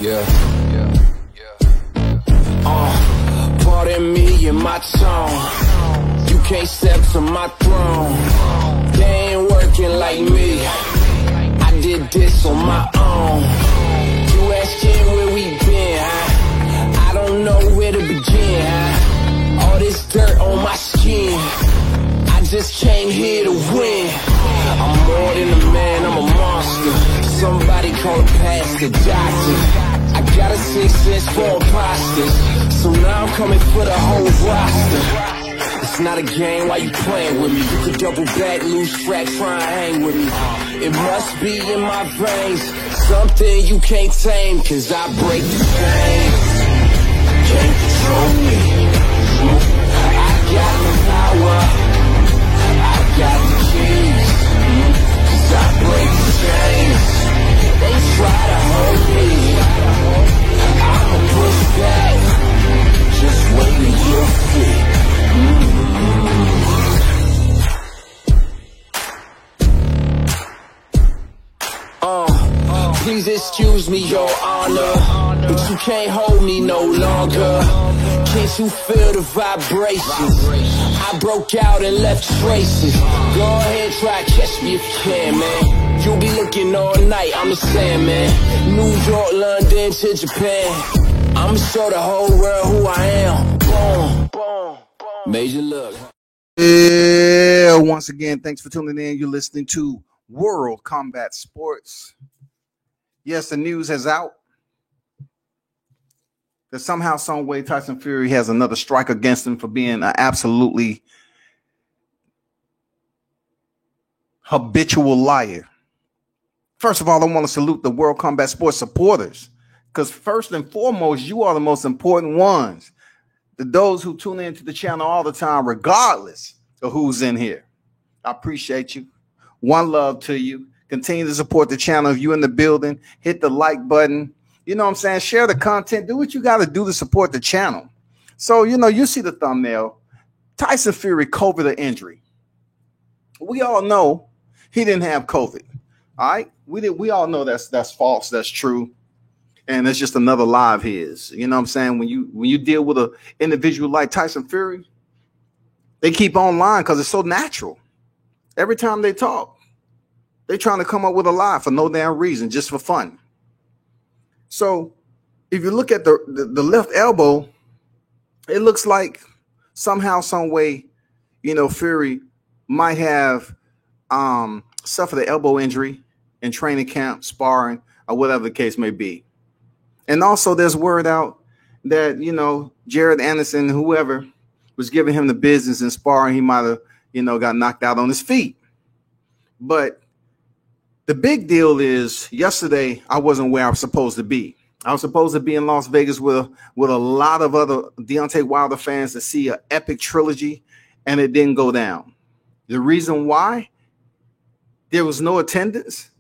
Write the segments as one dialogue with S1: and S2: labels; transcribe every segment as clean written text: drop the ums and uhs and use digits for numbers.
S1: Yeah. Pardon me and my tone. You can't step to my throne. They ain't working like me. I did this on my own. You asking where we been, huh? I don't know where to begin, huh? All this dirt on my skin. I just came here to win. I'm more than a man, I'm a monster. Somebody call a pastor, doctor. I got a sixth sense for imposters. So now I'm coming for the whole roster. It's not a game, why you playing with me? You could double back, lose track, try and hang with me. It must be in my veins, something you can't tame, cause I break the chains. Can't control me. I got the power, I got the keys, cause I break the chains. They try to hold me, I'ma push back, just wait till you're free. Please excuse me, your honor, but you can't hold me no longer. Can't you feel the vibrations? I broke out and left traces. Go ahead, try to catch me if you can, man. You'll be looking all night, I'm the Sandman. New York, London to Japan. I'ma show the whole world who I am. Boom, boom, boom. Major look.
S2: Yeah, once again, thanks for tuning in. You're listening to World Combat Sports. Yes, the news is out that somehow, some way, Tyson Fury has another strike against him for being an absolutely habitual liar. First of all, I want to salute the World Combat Sports supporters, because first and foremost, you are the most important ones. Those who tune into the channel all the time, regardless of who's in here. I appreciate you. One love to you. Continue to support the channel. If you're in the building, hit the like button. You know what I'm saying? Share the content. Do what you got to do to support the channel. So, you see the thumbnail. Tyson Fury, COVID or injury. We all know he didn't have COVID. All right? We all know that's false. That's true. And it's just another lie of his. You know what I'm saying? When you deal with an individual like Tyson Fury, they keep on lying because it's so natural. Every time they talk, they're trying to come up with a lie for no damn reason, just for fun. So if you look at the left elbow, it looks like somehow, some way, Fury might have suffered an elbow injury in training camp, sparring, or whatever the case may be. And also there's word out that, Jared Anderson, whoever was giving him the business in sparring, he might have, got knocked out on his feet. But the big deal is yesterday I wasn't where I was supposed to be. I was supposed to be in Las Vegas with a lot of other Deontay Wilder fans to see an epic trilogy, and it didn't go down. The reason why there was no attendance,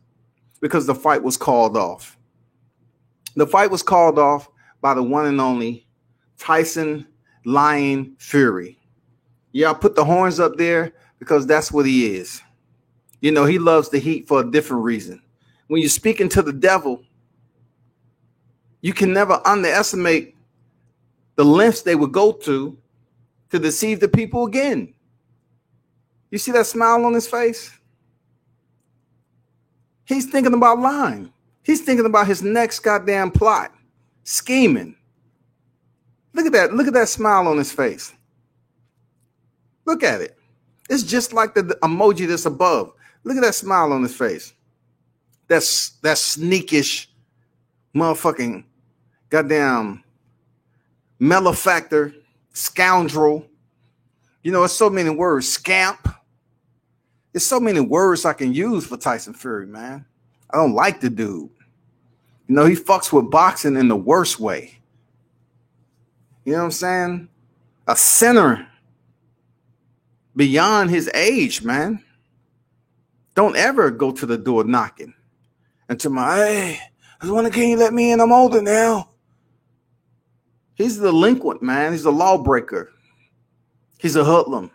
S2: because the fight was called off. The fight was called off by the one and only Tyson Lion Fury. Yeah, I put the horns up there because that's what he is. He loves the heat for a different reason. When you're speaking to the devil, you can never underestimate the lengths they would go to deceive the people again. You see that smile on his face? He's thinking about lying. He's thinking about his next goddamn plot, scheming. Look at that. Look at that smile on his face. Look at it. It's just like the emoji that's above. Look at that smile on his face. That's sneakish, motherfucking goddamn malefactor, scoundrel. It's so many words. Scamp. There's so many words I can use for Tyson Fury, man. I don't like the dude. He fucks with boxing in the worst way. You know what I'm saying? A sinner beyond his age, man. Don't ever go to the door knocking. And to hey, I just wonder, can you let me in? I'm older now. He's a delinquent, man. He's a lawbreaker. He's a hoodlum.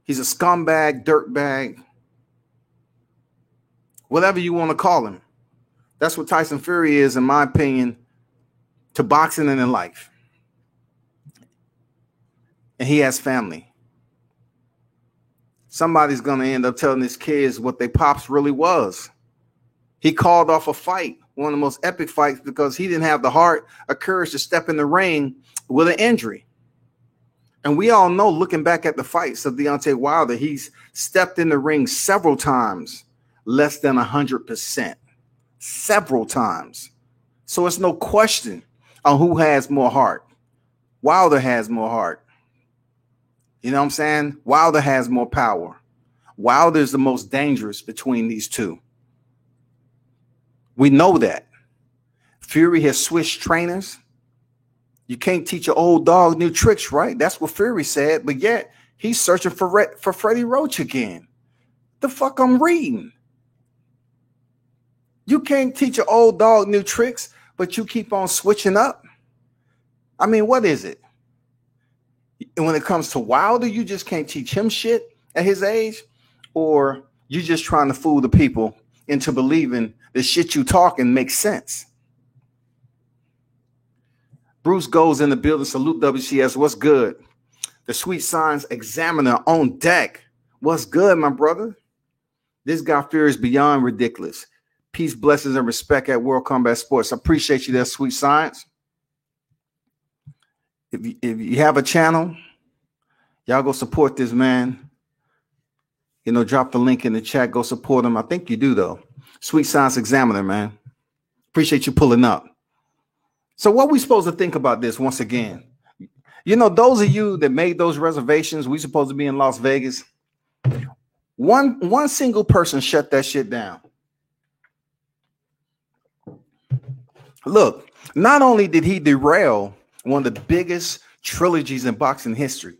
S2: He's a scumbag, dirtbag, whatever you want to call him. That's what Tyson Fury is, in my opinion, to boxing and in life. And he has family. Somebody's going to end up telling his kids what their pops really was. He called off a fight, one of the most epic fights, because he didn't have the heart or courage to step in the ring with an injury. And we all know, looking back at the fights of Deontay Wilder, he's stepped in the ring several times, less than 100%. Several times. So it's no question on who has more heart. Wilder has more heart. You know what I'm saying? Wilder has more power. Wilder is the most dangerous between these two. We know that. Fury has switched trainers. You can't teach an old dog new tricks, right? That's what Fury said. But yet he's searching for Freddie Roach again. The fuck I'm reading. You can't teach an old dog new tricks, but you keep on switching up. I mean, what is it? And when it comes to Wilder, you just can't teach him shit at his age, or you just trying to fool the people into believing the shit you talking makes sense. Bruce goes in the building. Salute WCS. What's good? The Sweet Signs Examiner on deck. What's good, my brother? This guy Fury is beyond ridiculous. Peace, blessings, and respect at World Combat Sports. I appreciate you there, Sweet Science. If you have a channel, y'all go support this man. You know, drop the link in the chat. Go support him. I think you do, though. Sweet Science Examiner, man. Appreciate you pulling up. So what we supposed to think about this once again? You know, those of you that made those reservations, we supposed to be in Las Vegas. One single person shut that shit down. Look, not only did he derail one of the biggest trilogies in boxing history,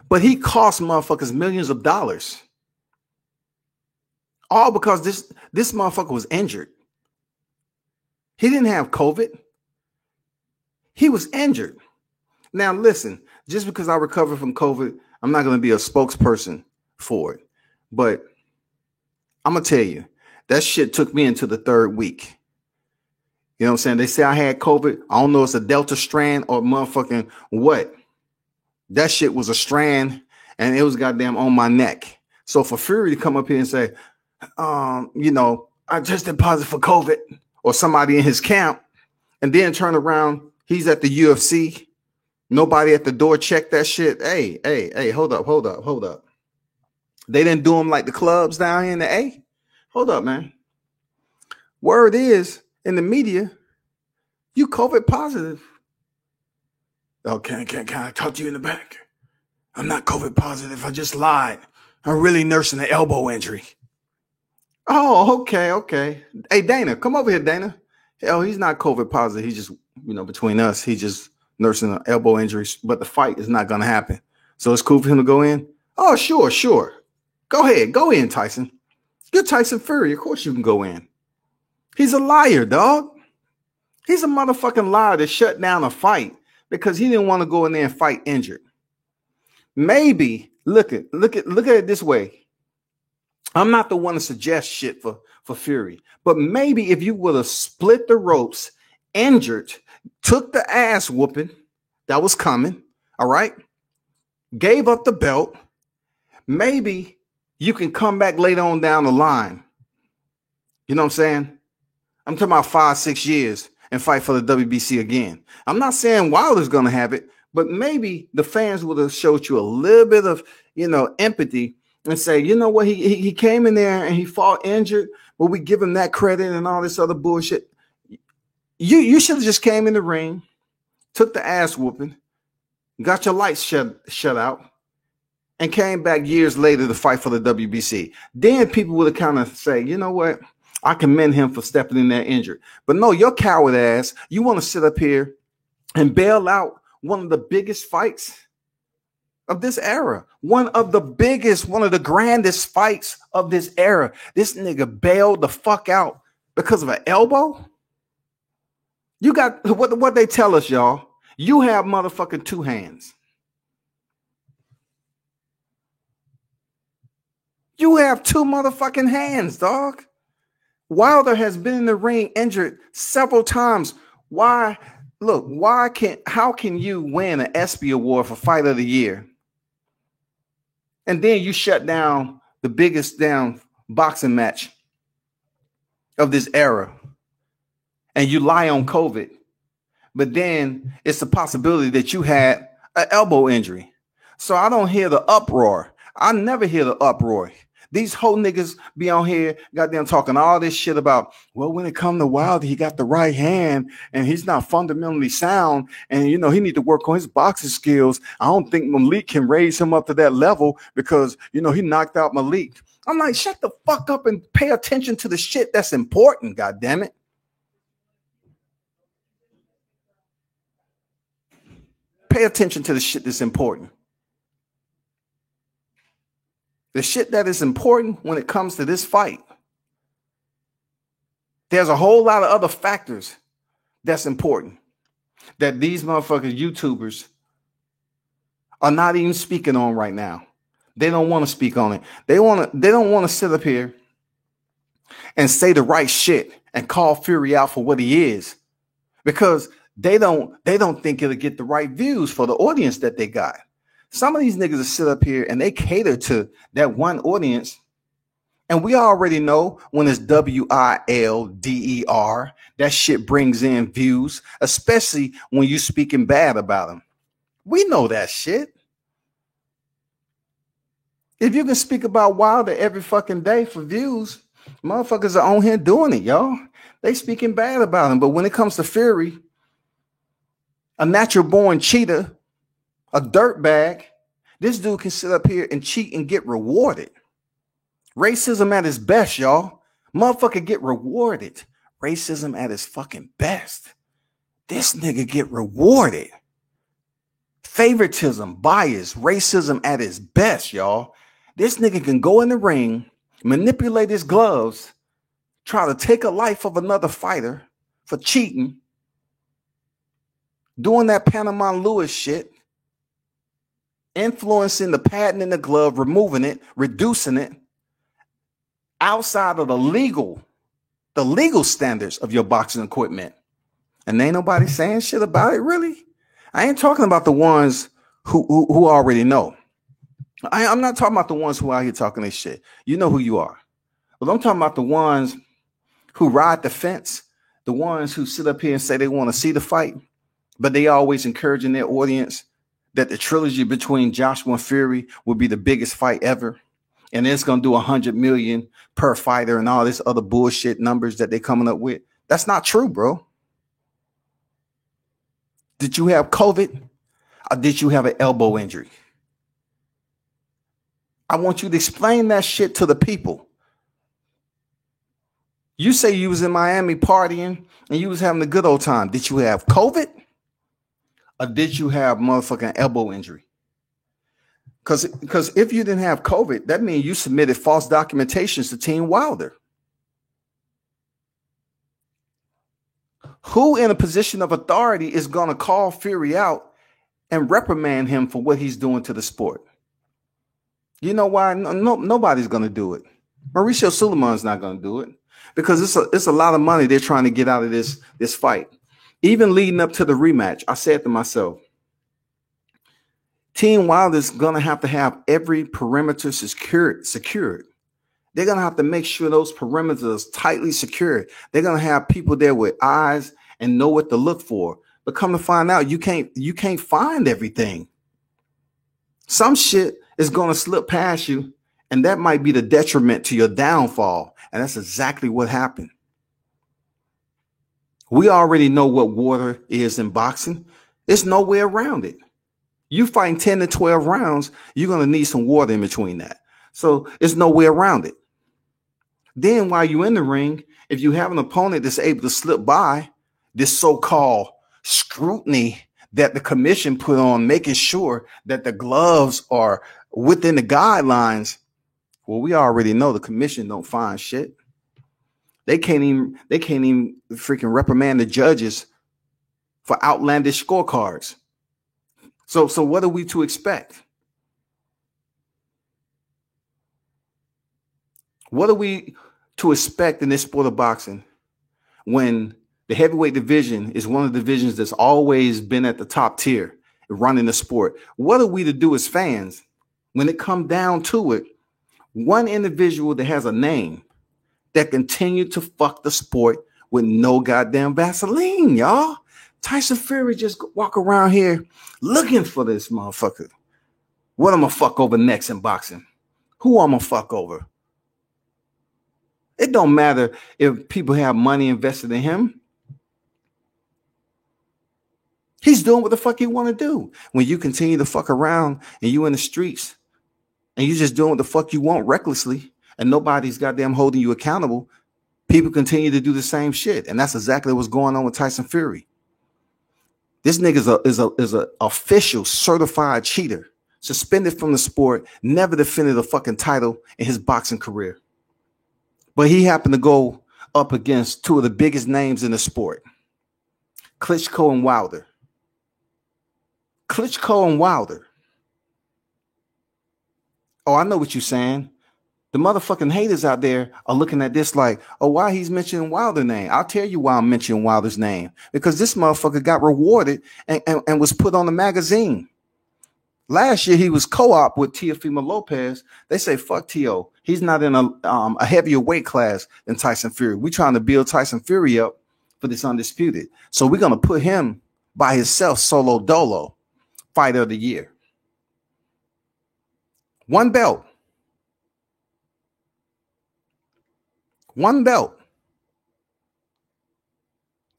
S2: but he cost motherfuckers millions of dollars. All because this motherfucker was injured. He didn't have COVID. He was injured. Now, listen, just because I recovered from COVID, I'm not going to be a spokesperson for it. But I'm going to tell you, that shit took me into the third week. You know what I'm saying? They say I had COVID. I don't know if it's a Delta strand or motherfucking what. That shit was a strand, and it was goddamn on my neck. So for Fury to come up here and say, you know, I tested positive for COVID, or somebody in his camp, and then turn around, he's at the UFC. Nobody at the door checked that shit. Hey, hold up. They didn't do them like the clubs down here in the A. Hold up, man. Word is, in the media, you COVID positive. Oh, can I talk to you in the back? I'm not COVID positive. I just lied. I'm really nursing an elbow injury. Oh, okay. Hey, Dana, come over here, Dana. Hell, he's not COVID positive. He's just, you know, between us, he's just nursing an elbow injury, but the fight is not going to happen. So it's cool for him to go in? Oh, sure. Go ahead. Go in, Tyson. You're Tyson Fury. Of course you can go in. He's a liar, dog. He's a motherfucking liar to shut down a fight because he didn't want to go in there and fight injured. Maybe, look at it this way. I'm not the one to suggest shit for Fury, but maybe if you would have split the ropes, injured, took the ass whooping that was coming, all right, gave up the belt, maybe you can come back later on down the line. You know what I'm saying? I'm talking about 5-6 years and fight for the WBC again. I'm not saying Wilder's going to have it, but maybe the fans would have showed you a little bit of, you know, empathy and say, you know what, he came in there and he fought injured, but we give him that credit and all this other bullshit. You should have just came in the ring, took the ass whooping, got your lights shut out, and came back years later to fight for the WBC. Then people would have kind of say, you know what, I commend him for stepping in there injured. But no, your coward ass, you want to sit up here and bail out one of the biggest fights of this era. One of the grandest fights of this era. This nigga bailed the fuck out because of an elbow? You got what they tell us, y'all. You have motherfucking two hands. You have two motherfucking hands, dog. Wilder has been in the ring injured several times. Why? Look, how can you win an ESPY award for Fight of the Year? And then you shut down the biggest damn boxing match of this era. And you lie on COVID. But then it's a possibility that you had an elbow injury. So I don't hear the uproar. I never hear the uproar. These whole niggas be on here, goddamn, talking all this shit about, well, when it come to Wilder, he got the right hand and he's not fundamentally sound. And, you know, he need to work on his boxing skills. I don't think Malik can raise him up to that level because, you know, he knocked out Malik. I'm like, shut the fuck up and pay attention to the shit that's important, goddamn it. Pay attention to the shit that's important. The shit that is important when it comes to this fight. There's a whole lot of other factors that's important that these motherfuckers YouTubers are not even speaking on right now. They don't want to speak on it. They don't want to sit up here and say the right shit and call Fury out for what he is, because they don't think it'll get the right views for the audience that they got. Some of these niggas will sit up here and they cater to that one audience. And we already know when it's WILDER, that shit brings in views, especially when you speaking bad about them. We know that shit. If you can speak about Wilder every fucking day for views, motherfuckers are on here doing it, y'all. They speaking bad about him. But when it comes to Fury, a natural born cheater, a dirtbag, this dude can sit up here and cheat and get rewarded. Racism at its best, y'all. Motherfucker get rewarded. Racism at its fucking best. This nigga get rewarded. Favoritism, bias, racism at its best, y'all. This nigga can go in the ring, manipulate his gloves, try to take a life of another fighter for cheating, doing that Panama Lewis shit, influencing the patent in the glove, removing it, reducing it outside of the legal standards of your boxing equipment. And ain't nobody saying shit about it, really. I ain't talking about the ones who already know. I'm not talking about the ones who out here talking this shit. You know who you are. But I'm talking about the ones who ride the fence, the ones who sit up here and say they want to see the fight, but they always encouraging their audience that the trilogy between Joshua and Fury will be the biggest fight ever. And it's going to do 100 million per fighter and all this other bullshit numbers that they're coming up with. That's not true, bro. Did you have COVID or did you have an elbow injury? I want you to explain that shit to the people. You say you was in Miami partying and you was having a good old time. Did you have COVID? Or did you have motherfucking elbow injury? Because if you didn't have COVID, that means you submitted false documentations to Team Wilder. Who in a position of authority is going to call Fury out and reprimand him for what he's doing to the sport? You know why? Nobody's going to do it. Mauricio Suleiman's not going to do it because it's a lot of money they're trying to get out of this fight. Even leading up to the rematch, I said to myself, Team Wilder's going to have every perimeter secured. They're going to have to make sure those perimeters tightly secured. They're going to have people there with eyes and know what to look for. But come to find out, you can't find everything. Some shit is going to slip past you, and that might be the detriment to your downfall. And that's exactly what happened. We already know what water is in boxing. There's no way around it. You fighting 10 to 12 rounds, you're going to need some water in between that. So there's no way around it. Then while you're in the ring, if you have an opponent that's able to slip by this so-called scrutiny that the commission put on making sure that the gloves are within the guidelines, well, we already know the commission don't find shit. They can't even freaking reprimand the judges for outlandish scorecards. So what are we to expect? What are we to expect in this sport of boxing when the heavyweight division is one of the divisions that's always been at the top tier running the sport? What are we to do as fans when it comes down to it? One individual that has a name that continued to fuck the sport with no goddamn Vaseline, y'all. Tyson Fury just walk around here looking for this motherfucker. What I'm gonna fuck over next in boxing? Who I'm gonna fuck over? It don't matter if people have money invested in him. He's doing what the fuck he want to do. When you continue to fuck around and you in the streets and you just doing what the fuck you want recklessly and nobody's goddamn holding you accountable, people continue to do the same shit. And that's exactly what's going on with Tyson Fury. This nigga is a official certified cheater, suspended from the sport, never defended a fucking title in his boxing career. But he happened to go up against two of the biggest names in the sport, Klitschko and Wilder. Klitschko and Wilder. Oh, I know what you're saying. The motherfucking haters out there are looking at this like, oh, why he's mentioning Wilder's name? I'll tell you why I'm mentioning Wilder's name. Because this motherfucker got rewarded and was put on the magazine. Last year, he was co-op with Teofimo Lopez. They say, fuck Tio. He's not in a heavier weight class than Tyson Fury. We're trying to build Tyson Fury up for this undisputed. So we're going to put him by himself, solo dolo, fighter of the year. One belt. One belt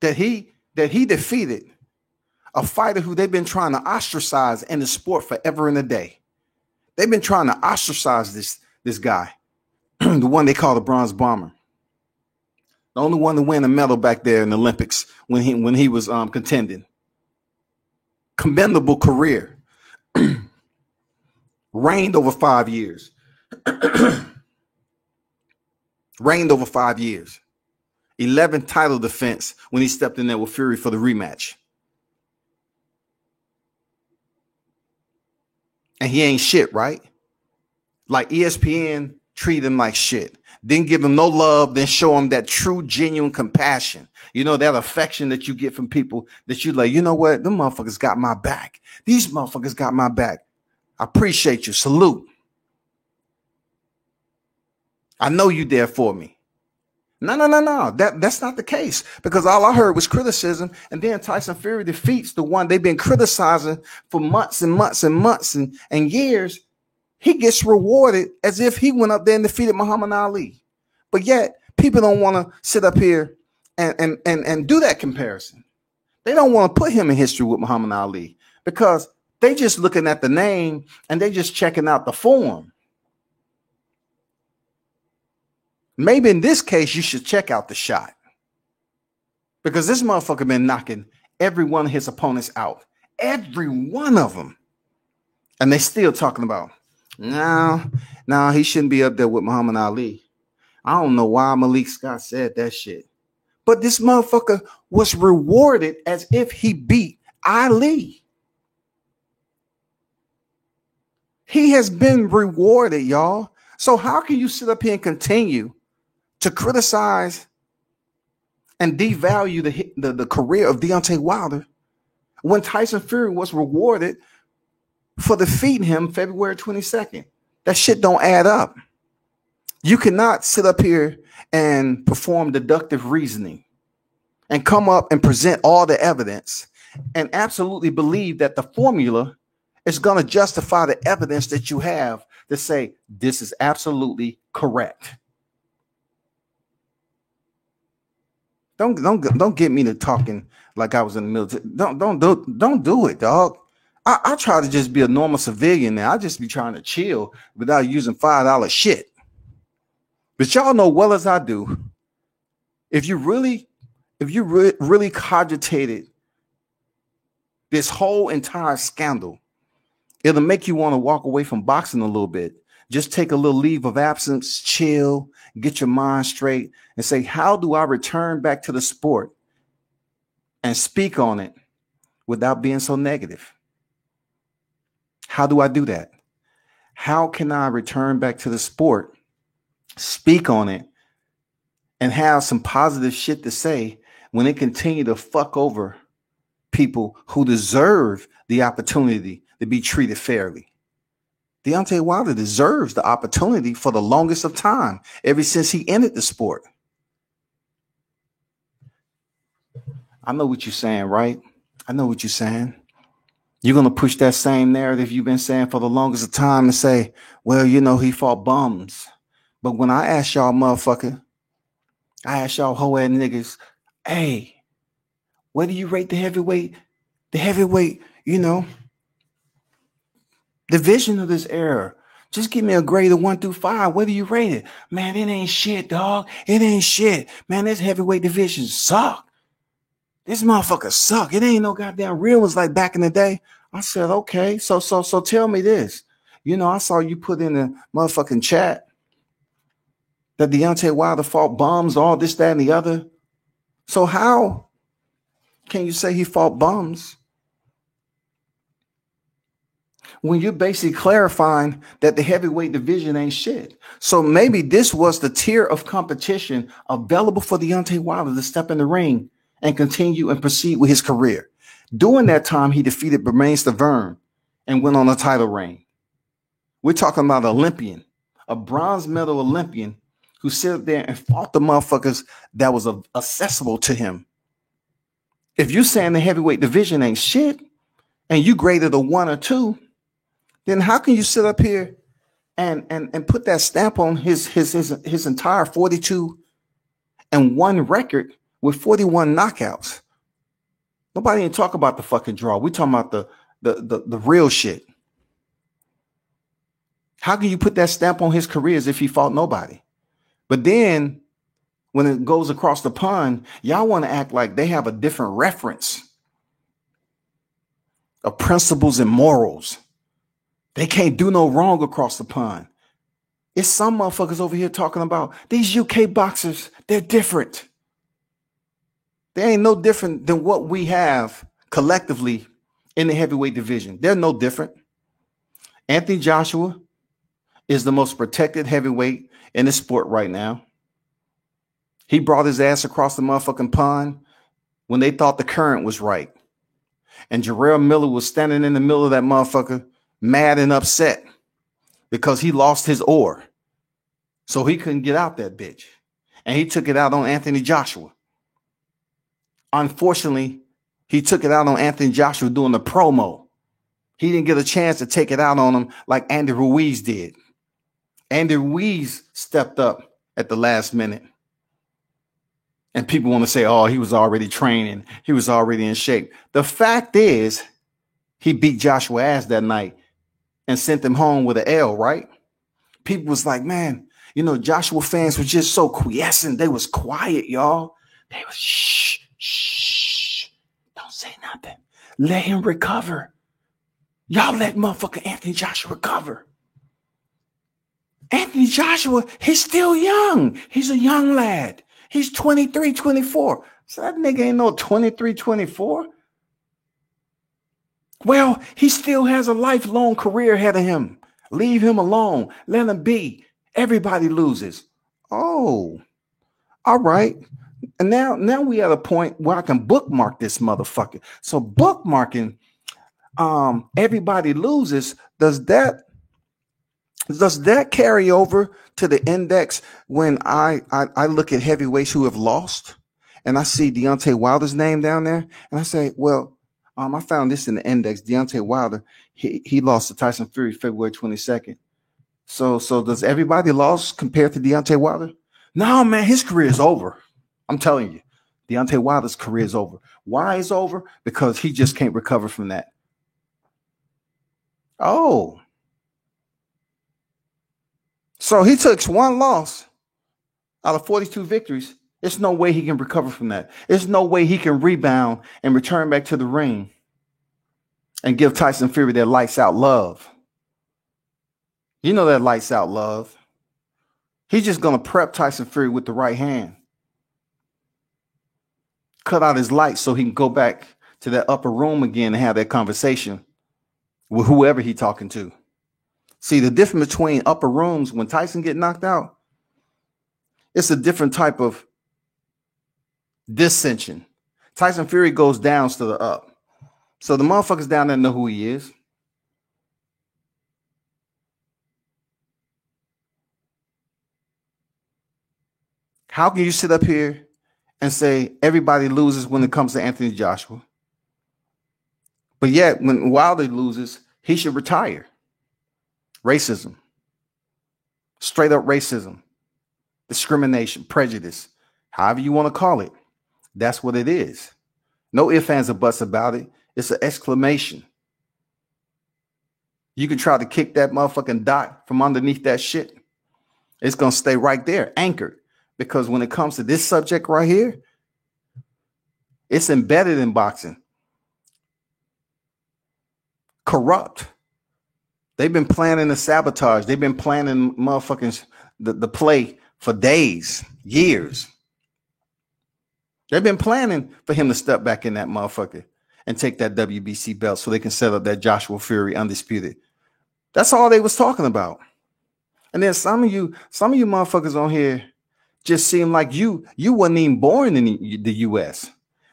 S2: that he defeated a fighter who they've been trying to ostracize in the sport forever and a day. They've been trying to ostracize this guy, the one they call the Bronze Bomber, the only one to win a medal back there in the Olympics when he was contending. Commendable career, reigned over 5 years. Reigned over 5 years. 11 title defense when he stepped in there with Fury for the rematch. And he ain't shit, right? Like ESPN treat him like shit. Didn't give him no love, then show him that true, genuine compassion. You know, that affection that you get from people that you like, you know what? Them motherfuckers got my back. These motherfuckers got my back. I appreciate you. Salute. I know you there for me. No. That's not the case, because all I heard was criticism, and then Tyson Fury defeats the one they've been criticizing for months and months and months and years. He gets rewarded as if he went up there and defeated Muhammad Ali. But yet people don't want to sit up here and do that comparison. They don't want to put him in history with Muhammad Ali because they just looking at the name and they just checking out the form. Maybe in this case, you should check out the shot, because this motherfucker been knocking every one of his opponents out, every one of them. And they still talking about, no, he shouldn't be up there with Muhammad Ali. I don't know why Malik Scott said that shit. But this motherfucker was rewarded as if he beat Ali. He has been rewarded, y'all. So how can you sit up here and continue to criticize and devalue the career of Deontay Wilder when Tyson Fury was rewarded for defeating him February 22nd? That shit don't add up. You cannot sit up here and perform deductive reasoning and come up and present all the evidence and absolutely believe that the formula is going to justify the evidence that you have to say this is absolutely correct. Don't get me to talking like I was in the military. Don't do it, dog. I try to just be a normal civilian now. I just be trying to chill without using $5 shit. But y'all know well as I do, if you really cogitated this whole entire scandal, it'll make you want to walk away from boxing a little bit. Just take a little leave of absence, chill, get your mind straight, and say, how do I return back to the sport and speak on it without being so negative? How do I do that? How can I return back to the sport, speak on it and have some positive shit to say when they continue to fuck over people who deserve the opportunity to be treated fairly. Deontay Wilder deserves the opportunity for the longest of time, ever since he entered the sport. I know what you're saying, right? I know what you're saying. You're going to push that same narrative you've been saying for the longest of time and say, well, you know, he fought bums. But when I ask y'all, motherfucker, I ask y'all hoe-ass niggas, hey, where do you rate the heavyweight, you know, division of this era? Just give me a grade of 1 through 5. Where do you rate it? Man, it ain't shit, dog. It ain't shit. Man, this heavyweight division suck. This motherfucker suck. It ain't no goddamn real ones like back in the day. I said, okay, so tell me this. You know, I saw you put in the motherfucking chat that Deontay Wilder fought bums, all this, that, and the other. So how can you say he fought bums when you're basically clarifying that the heavyweight division ain't shit? So maybe this was the tier of competition available for Deontay Wilder to step in the ring and continue and proceed with his career. During that time, he defeated Bermane Stiverne and went on a title reign. We're talking about an Olympian, a bronze medal Olympian who sat there and fought the motherfuckers that was accessible to him. If you're saying the heavyweight division ain't shit and you graded a 1 or 2, then how can you sit up here and put that stamp on his entire 42-1 record with 41 knockouts? Nobody ain't talk about the fucking draw. We talking about the real shit. How can you put that stamp on his career as if he fought nobody? But then when it goes across the pond, y'all want to act like they have a different reference of principles and morals. They can't do no wrong across the pond. It's some motherfuckers over here talking about these UK boxers. They're different. They ain't no different than what we have collectively in the heavyweight division. They're no different. Anthony Joshua is the most protected heavyweight in the sport right now. He brought his ass across the motherfucking pond when they thought the current was right. And Jarrell Miller was standing in the middle of that motherfucker, mad and upset because he lost his oar. So he couldn't get out that bitch. And he took it out on Anthony Joshua. Unfortunately, he took it out on Anthony Joshua doing the promo. He didn't get a chance to take it out on him like Andy Ruiz did. Andy Ruiz stepped up at the last minute. And people want to say, oh, he was already training. He was already in shape. The fact is, he beat Joshua ass that night and sent him home with an L, right? People was like, man, you know, Joshua fans were just so quiescent. They was quiet, y'all. They was shh. Don't say nothing. Let him recover. Y'all let motherfucker Anthony Joshua recover. Anthony Joshua, he's still young. He's a young lad. He's 23, 24. So that nigga ain't no 23, 24. Well, he still has a lifelong career ahead of him. Leave him alone. Let him be. Everybody loses. Oh, all right. And now we at a point where I can bookmark this motherfucker. So bookmarking, everybody loses. Does that carry over to the index when I look at heavyweights who have lost and I see Deontay Wilder's name down there and I say, well, I found this in the index. Deontay Wilder, he lost to Tyson Fury February 22nd. So does everybody lost compared to Deontay Wilder? No, man, his career is over. I'm telling you, Deontay Wilder's career is over. Why is over? Because he just can't recover from that. Oh. So he took one loss out of 42 victories. There's no way he can recover from that. There's no way he can rebound and return back to the ring and give Tyson Fury that lights out love. You know that lights out love. He's just going to prep Tyson Fury with the right hand. Cut out his lights so he can go back to that upper room again and have that conversation with whoever he's talking to. See, the difference between upper rooms when Tyson get knocked out, it's a different type of Dissension. Tyson Fury goes down to the up. So the motherfuckers down there know who he is. How can you sit up here and say everybody loses when it comes to Anthony Joshua? But yet, when Wilder loses, he should retire. Racism. Straight up racism. Discrimination, prejudice, however you want to call it. That's what it is. No ifs, ands, or buts about it. It's an exclamation. You can try to kick that motherfucking dot from underneath that shit. It's going to stay right there, anchored. Because when it comes to this subject right here, it's embedded in boxing. Corrupt. They've been planning the sabotage. They've been planning motherfucking the play for days, years. They've been planning for him to step back in that motherfucker and take that WBC belt so they can set up that Joshua Fury undisputed. That's all they was talking about. And then some of you motherfuckers on here just seem like you wasn't even born in the U.S.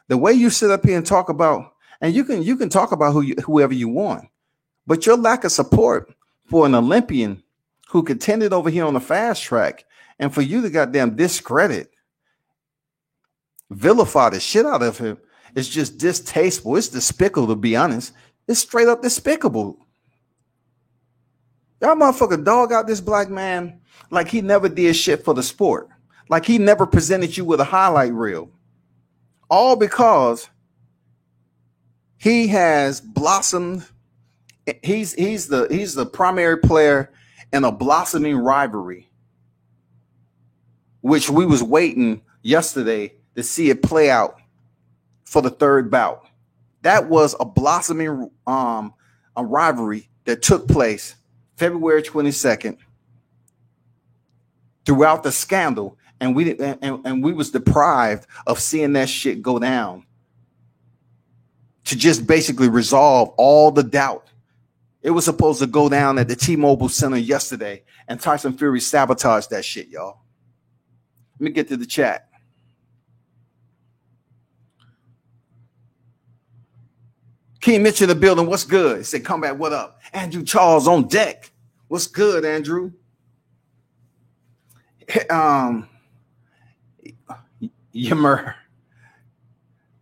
S2: The way you sit up here and talk about, and you can talk about whoever you want, but your lack of support for an Olympian who contended over here on the fast track, and for you to goddamn discredit, vilify the shit out of him, it's just distasteful. It's despicable, to be honest. It's straight up despicable. Y'all motherfucker dog out this black man like he never did shit for the sport. Like he never presented you with a highlight reel. All because he has blossomed. He's the primary player in a blossoming rivalry, which we was waiting yesterday to see it play out for the third bout. That was a blossoming a rivalry that took place February 22nd throughout the scandal. And we was deprived of seeing that shit go down to just basically resolve all the doubt. It was supposed to go down at the T-Mobile Center yesterday, and Tyson Fury sabotaged that shit, y'all. Let me get to the chat. King Mitch in the building. What's good? He said, "Combat, what up?" Andrew Charles on deck. What's good, Andrew? Yammer.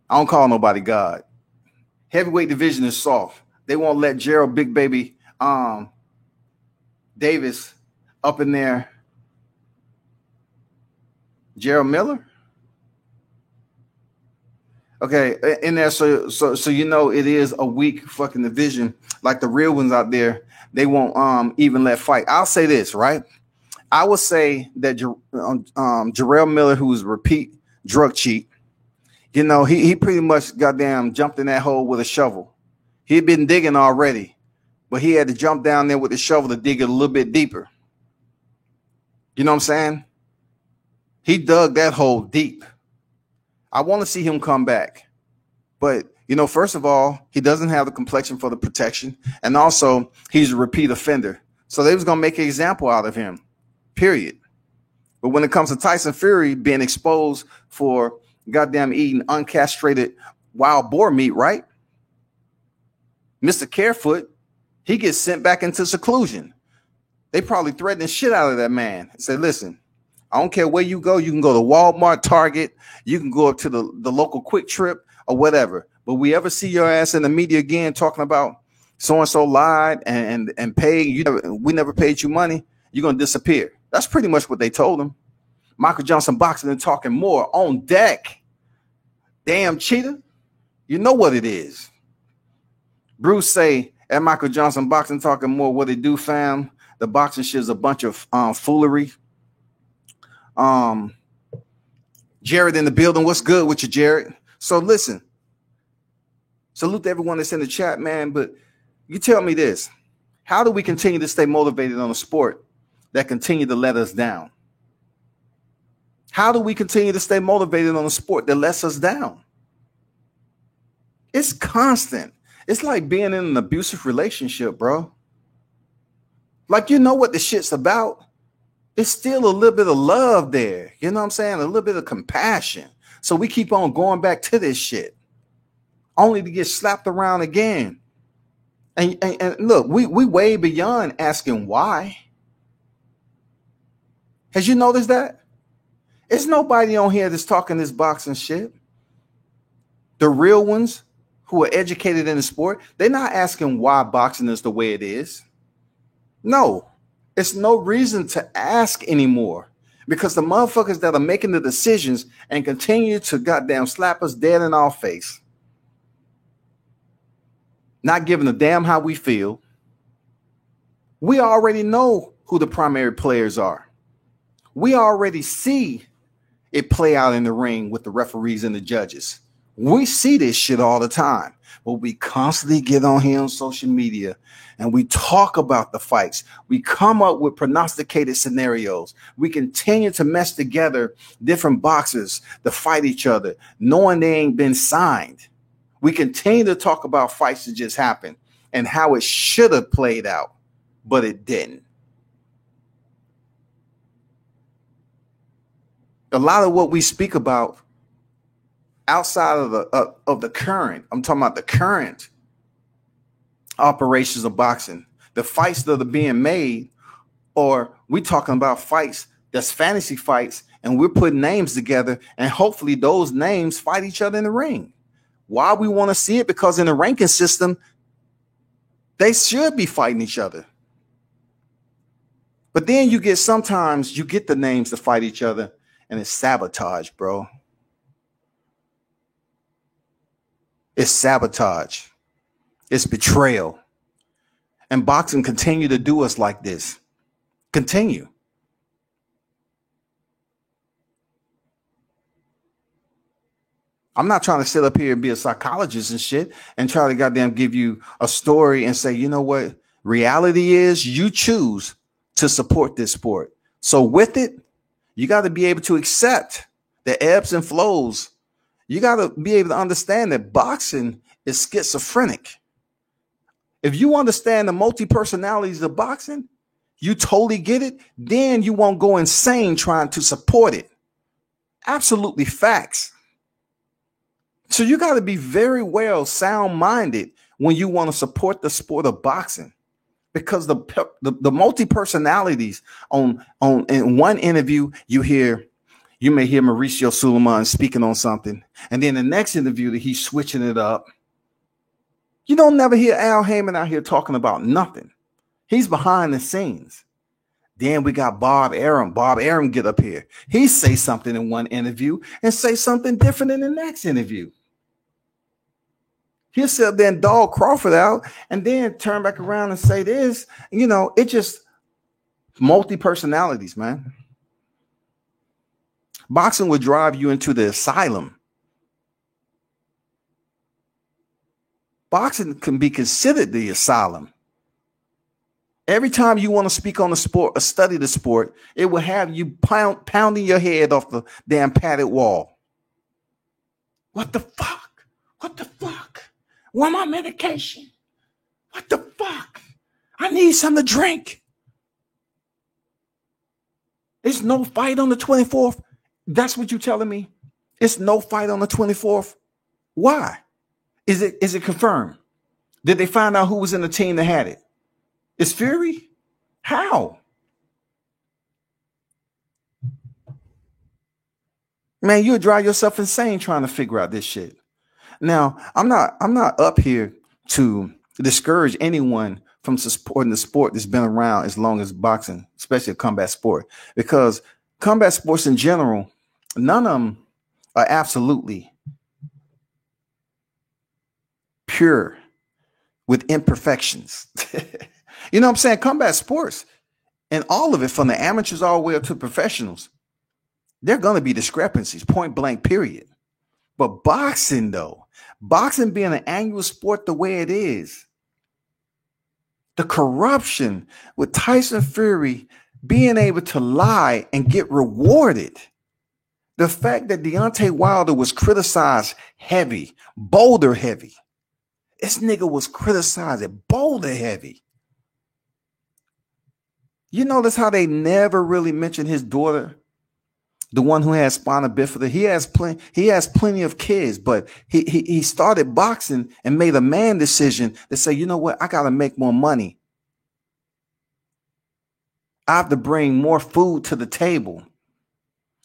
S2: I don't call nobody God. Heavyweight division is soft. They won't let Gerald Big Baby Davis up in there. Gerald Miller? Okay, in there, so you know it is a weak fucking division. Like the real ones out there, they won't even let fight. I'll say this, right? I would say that Jarrell Miller, who was a repeat drug cheat, you know, he pretty much goddamn jumped in that hole with a shovel. He'd been digging already, but he had to jump down there with the shovel to dig it a little bit deeper. You know what I'm saying? He dug that hole deep. I want to see him come back. But, you know, first of all, he doesn't have the complexion for the protection. And also, he's a repeat offender. So they was going to make an example out of him, period. But when it comes to Tyson Fury being exposed for goddamn eating uncastrated wild boar meat, right? Mr. Carefoot, he gets sent back into seclusion. They probably threatened the shit out of that man and said, listen, I don't care where you go. You can go to Walmart, Target. You can go up to the local Quick Trip or whatever. But we ever see your ass in the media again talking about so-and-so lied and paid. We never paid you money. You're going to disappear. That's pretty much what they told him. Michael Johnson Boxing and Talking more on deck. Damn cheater. You know what it is. Bruce say at Michael Johnson Boxing Talking more, what they do, fam. The boxing shit is a bunch of foolery. Jared in the building. What's good with you, Jared? So listen, salute to everyone that's in the chat, man. But you tell me this: how do we continue to stay motivated on a sport that continue to let us down? How do we continue to stay motivated on a sport that lets us down? It's constant. It's like being in an abusive relationship, bro. Like, you know what the shit's about. It's still a little bit of love there. You know what I'm saying? A little bit of compassion. So we keep on going back to this shit, only to get slapped around again. And look, we way beyond asking why. Has you noticed that? There's nobody on here that's talking this boxing shit. The real ones who are educated in the sport, they're not asking why boxing is the way it is. No, it's no reason to ask anymore, because the motherfuckers that are making the decisions and continue to goddamn slap us dead in our face, not giving a damn how we feel. We already know who the primary players are. We already see it play out in the ring with the referees and the judges. We see this shit all the time, but we constantly get on here on social media and we talk about the fights. We come up with prognosticated scenarios. We continue to mesh together different boxers to fight each other, knowing they ain't been signed. We continue to talk about fights that just happened and how it should have played out, but it didn't. A lot of what we speak about outside of the current, I'm talking about the current operations of boxing, the fights that are being made, or we talking about fights that's fantasy fights, and we're putting names together, and hopefully those names fight each other in the ring. Why we want to see it? Because in the ranking system, they should be fighting each other. But then sometimes you get the names to fight each other, and it's sabotage, bro. It's sabotage. It's betrayal. And boxing continue to do us like this. Continue. I'm not trying to sit up here and be a psychologist and shit and try to goddamn give you a story and say, you know what? Reality is you choose to support this sport. So with it, you got to be able to accept the ebbs and flows. You got to be able to understand that boxing is schizophrenic. If you understand the multi-personalities of boxing, you totally get it, then you won't go insane trying to support it. Absolutely facts. So you got to be very well sound-minded when you want to support the sport of boxing, because the multi-personalities in one interview, you may hear Mauricio Sulaiman speaking on something, and then the next interview that he's switching it up. You don't never hear Al Heyman out here talking about nothing. He's behind the scenes. Then we got Bob Arum. Bob Arum get up here. He say something in one interview and say something different in the next interview. He'll sit there and dog Crawford out and then turn back around and say this. You know, it just multi-personalities, man. Boxing would drive you into the asylum. Boxing can be considered the asylum. Every time you want to speak on the sport or study the sport, it will have you pounding your head off the damn padded wall. What the fuck? What the fuck? Where my medication? What the fuck? I need something to drink. There's no fight on the 24th. That's what you're telling me? It's no fight on the 24th? Why? Is it confirmed? Did they find out who was in the team that had it? It's Fury? How? Man, you'll drive yourself insane trying to figure out this shit. Now, I'm not up here to discourage anyone from supporting the sport that's been around as long as boxing, especially a combat sport, because combat sports in general, none of them are absolutely pure with imperfections. You know what I'm saying? Combat sports and all of it, from the amateurs all the way up to professionals, there are going to be discrepancies, point blank, period. But boxing, though, boxing being an annual sport the way it is, the corruption with Tyson Fury being able to lie and get rewarded, the fact that Deontay Wilder was criticized heavy, Boulder heavy. This nigga was criticized at Boulder heavy. You notice how they never really mentioned his daughter The one who has spina bifida, he has plenty of kids, but he started boxing and made a man decision to say, you know what, I gotta make more money. I have to bring more food to the table.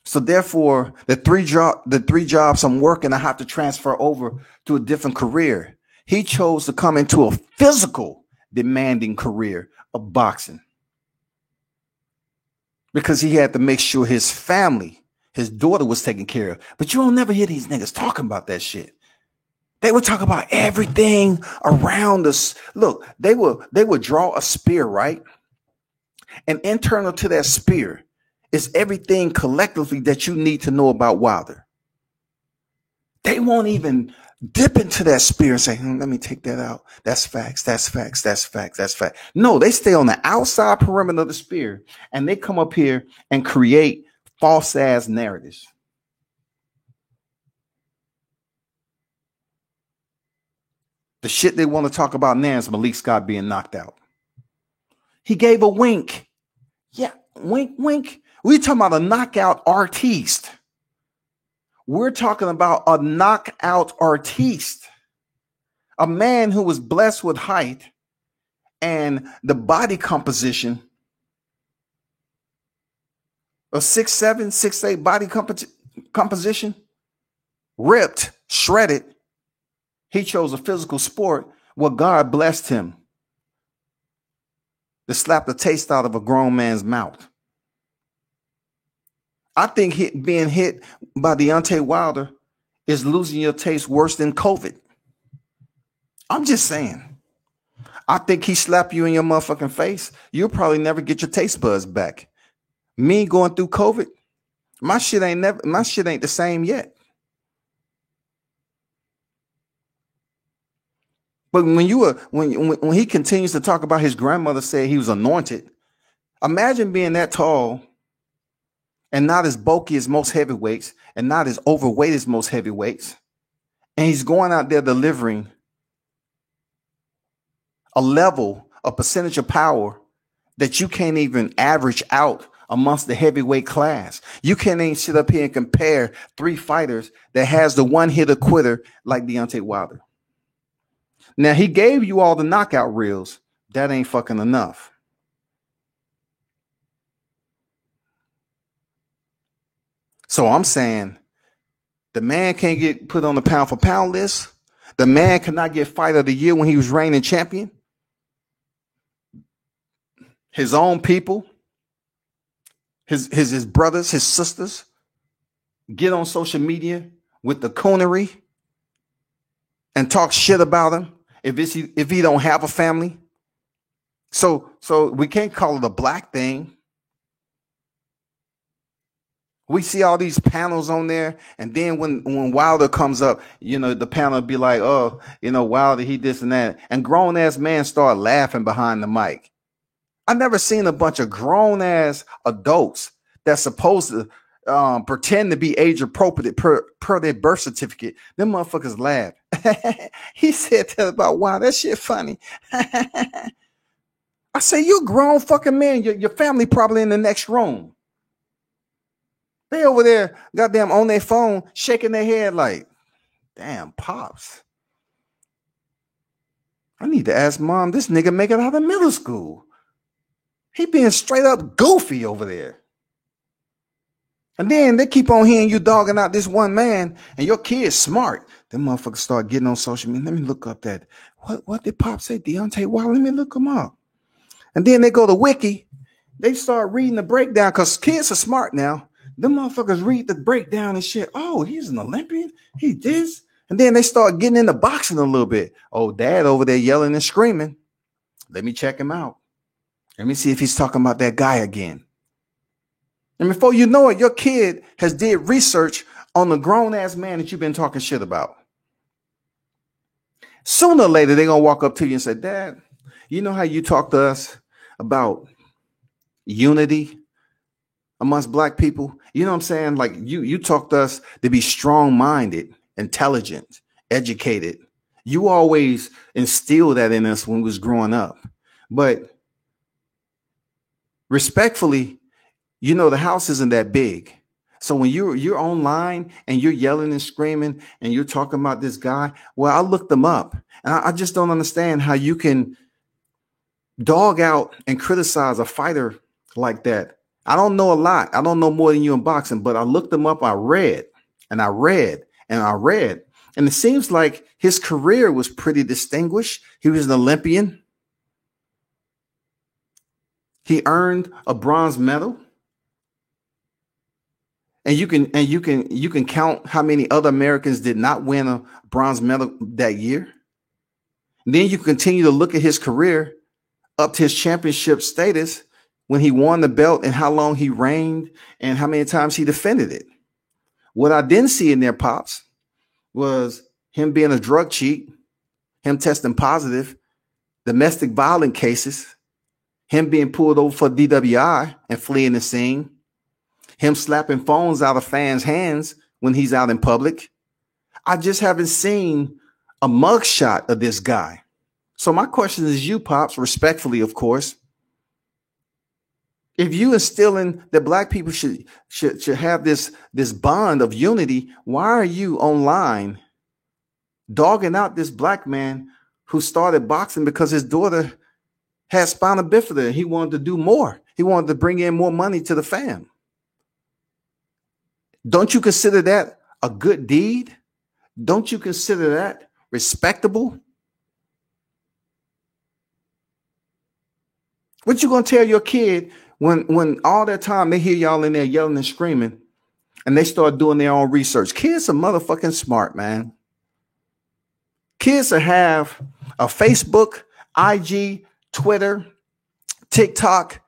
S2: So therefore, the three jobs I'm working, I have to transfer over to a different career. He chose to come into a physical demanding career of boxing, because he had to make sure his family, his daughter, was taken care of. But you don't never hear these niggas talking about that shit. They would talk about everything around us. Look, they would draw a spear, right? And internal to that spear is everything collectively that you need to know about Wilder. They won't even dip into that spear and say, let me take that out. That's facts. That's facts. That's facts. That's fact. No, they stay on the outside perimeter of the spear, and they come up here and create false ass narratives. The shit they want to talk about now is Malik Scott being knocked out. He gave a wink. Yeah, wink, wink. We're talking about a knockout artiste. We're talking about a knockout artiste, a man who was blessed with height and the body composition of 6'7", 6'8" body composition, ripped, shredded. He chose a physical sport where God blessed him to slap the taste out of a grown man's mouth. I think being hit by Deontay Wilder is losing your taste worse than COVID. I'm just saying. I think he slapped you in your motherfucking face. You'll probably never get your taste buds back. Me going through COVID, my shit ain't the same yet. But when he continues to talk about his grandmother said he was anointed, imagine being that tall and not as bulky as most heavyweights and not as overweight as most heavyweights. And he's going out there delivering a level, a percentage of power that you can't even average out amongst the heavyweight class. You can't even sit up here and compare three fighters that has the one hitter quitter like Deontay Wilder. Now, he gave you all the knockout reels. That ain't fucking enough. So I'm saying the man can't get put on the pound for pound list. The man cannot get fight of the year when he was reigning champion. His own people, his brothers, his sisters, get on social media with the coonery and talk shit about him if he don't have a family. So we can't call it a black thing. We see all these panels on there, and then when Wilder comes up, the panel be like, oh, Wilder, he this and that. And grown-ass men start laughing behind the mic. I've never seen a bunch of grown-ass adults that's supposed to pretend to be age appropriate per their birth certificate. Them motherfuckers laugh. He said that about Wilder. That shit funny. I say, you a grown fucking man. Your family probably in the next room. They over there, goddamn, on their phone, shaking their head like, damn, Pops. I need to ask Mom, this nigga make it out of middle school. He being straight up goofy over there. And then they keep on hearing you dogging out this one man, and your kid's smart. Them motherfuckers start getting on social media. Let me look up that. What did Pop say? Deontay Wilder? Let me look him up. And then they go to Wiki. They start reading the breakdown because kids are smart now. Them motherfuckers read the breakdown and shit. Oh, he's an Olympian. He this. And then they start getting into boxing a little bit. Oh, dad over there yelling and screaming. Let me check him out. Let me see if he's talking about that guy again. And before you know it, your kid has did research on the grown-ass man that you've been talking shit about. Sooner or later, they're going to walk up to you and say, Dad, you know how you talk to us about unity amongst black people? You know what I'm saying? Like you talk to us to be strong-minded, intelligent, educated. You always instilled that in us when we was growing up. But respectfully, the house isn't that big. So when you're online and you're yelling and screaming and you're talking about this guy, well, I looked them up and I just don't understand how you can dog out and criticize a fighter like that. I don't know a lot. I don't know more than you in boxing, but I looked them up. I read and I read and I read. And it seems like his career was pretty distinguished. He was an Olympian. He earned a bronze medal. And you can count how many other Americans did not win a bronze medal that year. And then you continue to look at his career up to his championship status when he won the belt and how long he reigned and how many times he defended it. What I didn't see in there, Pops, was him being a drug cheat, him testing positive, domestic violence cases, him being pulled over for DWI and fleeing the scene, him slapping phones out of fans' hands when he's out in public. I just haven't seen a mugshot of this guy. So my question is you, Pops, respectfully, of course. If you instilling that black people should have this bond of unity, why are you online dogging out this black man who started boxing because his daughter had spina bifida? He wanted to do more. He wanted to bring in more money to the fam. Don't you consider that a good deed? Don't you consider that respectable? What you gonna tell your kid when all that time they hear y'all in there yelling and screaming and they start doing their own research? Kids are motherfucking smart, man. Kids will have a Facebook, IG, Twitter, TikTok,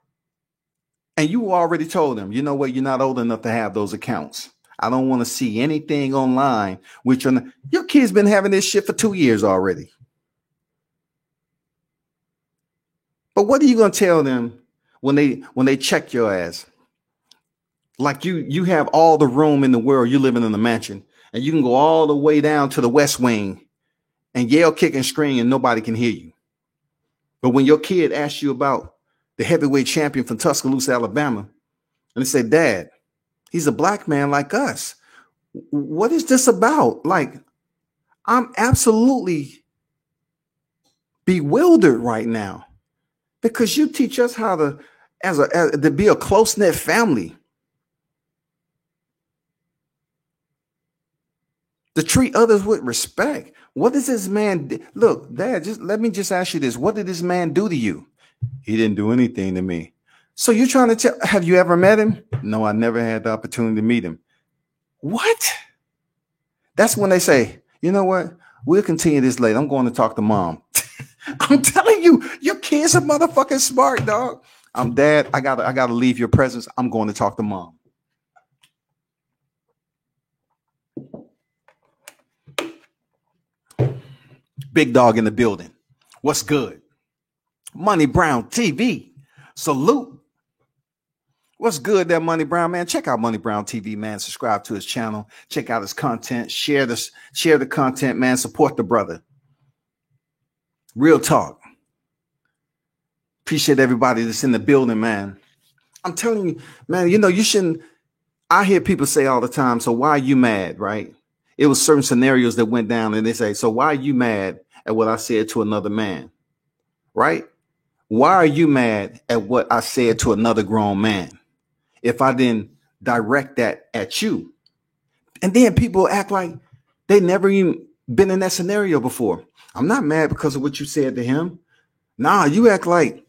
S2: and you already told them, you know what, you're not old enough to have those accounts. I don't want to see anything online. Your kid's been having this shit for 2 years already. But what are you going to tell them when they check your ass? Like you have all the room in the world. You're living in a mansion and you can go all the way down to the West Wing and yell, kick, and scream and nobody can hear you. But when your kid asks you about the heavyweight champion from Tuscaloosa, Alabama, and they say, Dad, he's a black man like us. What is this about? Like, I'm absolutely bewildered right now. Because you teach us how to be a close-knit family. To treat others with respect. What does this man look, Dad, let me ask you this. What did this man do to you? He didn't do anything to me. So you're trying to tell, have you ever met him? No, I never had the opportunity to meet him. What? That's when they say, you know what? We'll continue this later. I'm going to talk to Mom. I'm telling you, your kids are motherfucking smart, dog. I'm Dad. I gotta leave your presence. I'm going to talk to Mom. Big Dog in the building. What's good? Money Brown TV. Salute. What's good there, Money Brown, man? Check out Money Brown TV, man. Subscribe to his channel. Check out his content. Share the content, man. Support the brother. Real talk. Appreciate everybody that's in the building, man. I'm telling you, man, you shouldn't. I hear people say all the time, so why are you mad, right? It was certain scenarios that went down and they say, so why are you mad at what I said to another man, right? Why are you mad at what I said to another grown man if I didn't direct that at you? And then people act like they never even been in that scenario before. I'm not mad because of what you said to him. Nah, you act like,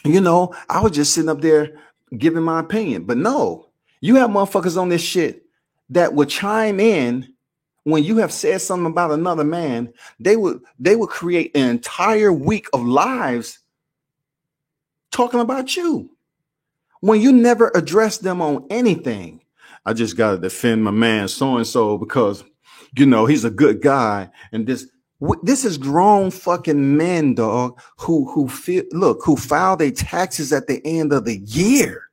S2: I was just sitting up there giving my opinion. But no, you have motherfuckers on this shit that would chime in when you have said something about another man. They would create an entire week of lives talking about you when you never address them on anything. I just got to defend my man so-and-so because, he's a good guy. And this is grown fucking men, dog, who file their taxes at the end of the year.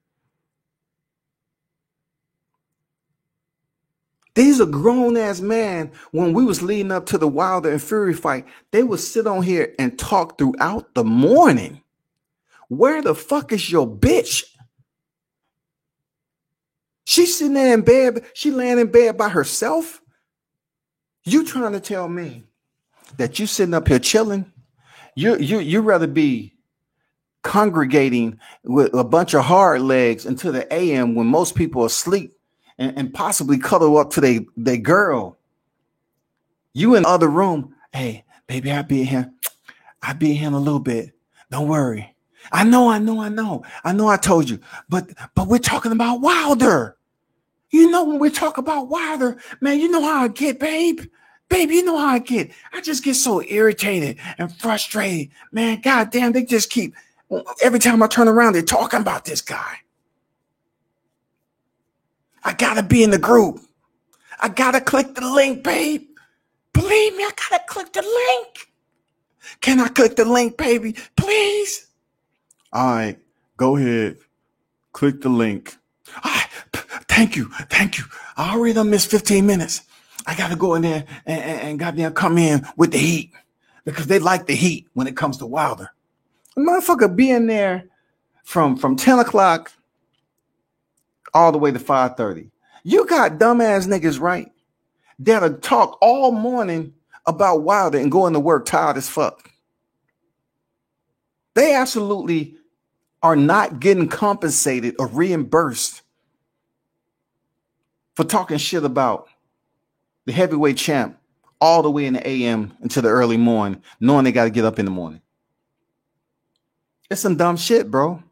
S2: These are grown ass men. When we was leading up to the Wilder and Fury fight, they would sit on here and talk throughout the morning. Where the fuck is your bitch? She's sitting there in bed. She laying in bed by herself. You trying to tell me that you sitting up here chilling? You rather be congregating with a bunch of hard legs until the AM when most people are asleep and possibly cuddle up to they girl. You in the other room. Hey, baby, I'll be here. I'll be here in a little bit. Don't worry. I know I told you, but we're talking about Wilder. You know, when we talk about Wilder, man, you know how I get, babe. Babe, you know how I get. I just get so irritated and frustrated. Man, goddamn, they just keep, every time I turn around, they're talking about this guy. I gotta be in the group. I gotta click the link, babe. Believe me, I gotta click the link. Can I click the link, baby? Please? All right, go ahead. Click the link. All right, thank you. I already done missed 15 minutes. I got to go in there and goddamn come in with the heat because they like the heat when it comes to Wilder. The motherfucker be in there from 10 o'clock all the way to 5:30. You got dumbass niggas, right? That'll talk all morning about Wilder and go into work tired as fuck. They absolutely are not getting compensated or reimbursed for talking shit about the heavyweight champ all the way in the AM until the early morning, knowing they got to get up in the morning. It's some dumb shit, bro.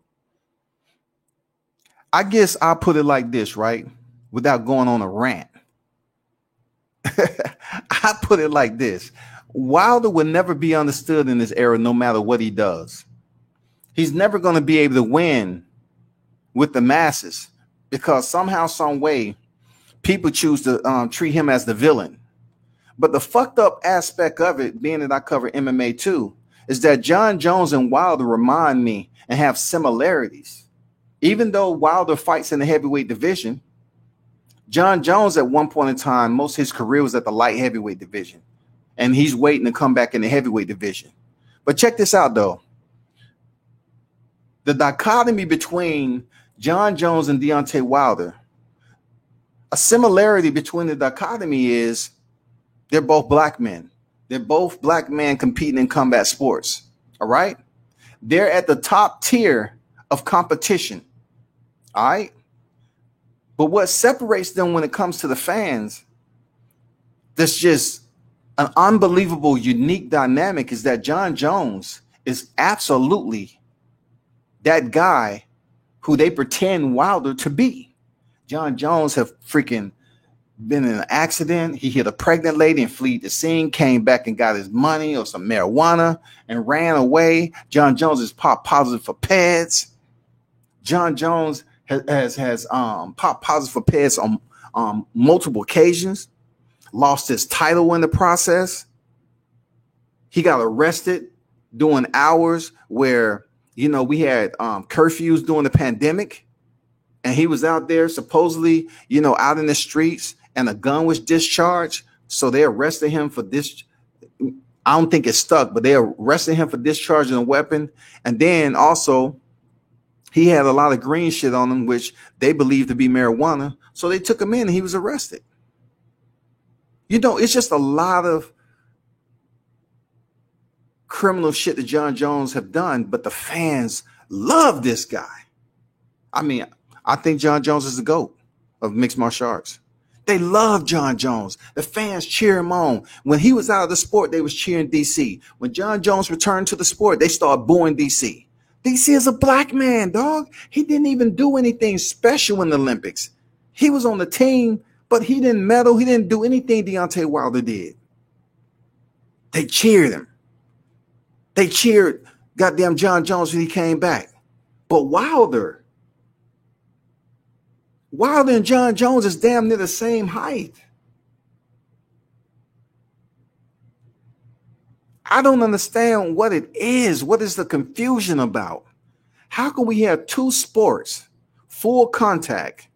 S2: I guess I'll put it like this, right? Without going on a rant. I put it like this. Wilder will never be understood in this era, no matter what he does. He's never going to be able to win with the masses because somehow, some way, people choose to treat him as the villain. But the fucked up aspect of it, being that I cover MMA too, is that Jon Jones and Wilder remind me and have similarities. Even though Wilder fights in the heavyweight division, Jon Jones at one point in time, most of his career was at the light heavyweight division. And he's waiting to come back in the heavyweight division. But check this out, though. The dichotomy between Jon Jones and Deontay Wilder, a similarity between the dichotomy is they're both black men. They're both black men competing in combat sports. All right. They're at the top tier of competition. All right. But what separates them when it comes to the fans, that's just an unbelievable, unique dynamic, is that Jon Jones is absolutely that guy who they pretend Wilder to be. Jon Jones have freaking been in an accident. He hit a pregnant lady and fled the scene, came back and got his money or some marijuana and ran away. Jon Jones is pop positive for peds. Jon Jones has pop positive for peds on multiple occasions, lost his title in the process. He got arrested doing hours where, you know, we had curfews during the pandemic, and he was out there supposedly, you know, out in the streets, and a gun was discharged. So they arrested him for this. I don't think it stuck, but they arrested him for discharging a weapon. And then also he had a lot of green shit on him, which they believed to be marijuana. So they took him in and he was arrested. You know, it's just a lot of criminal shit that Jon Jones have done, but the fans love this guy. I mean, I think Jon Jones is the GOAT of mixed martial arts. They love Jon Jones. The fans cheer him on. When he was out of the sport, they was cheering DC. When Jon Jones returned to the sport, they started booing DC. DC is a black man, dog. He didn't even do anything special in the Olympics. He was on the team, but he didn't medal. He didn't do anything Deontay Wilder did. They cheered him. They cheered goddamn Jon Jones when he came back. But Wilder and Jon Jones is damn near the same height. I don't understand what it is. What is the confusion about? How can we have two sports, full contact,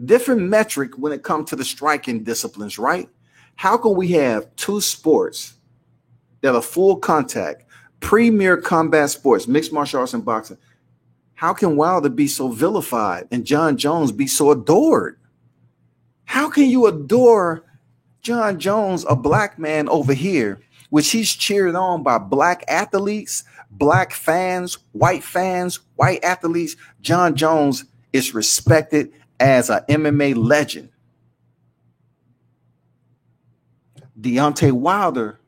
S2: different metric when it comes to the striking disciplines, right? How can we have two sports that are full contact, premier combat sports, mixed martial arts and boxing? How can Wilder be so vilified and John Jones be so adored? How can you adore John Jones, a black man over here, which he's cheered on by black athletes, black fans, white athletes? John Jones is respected as an MMA legend. Deontay Wilder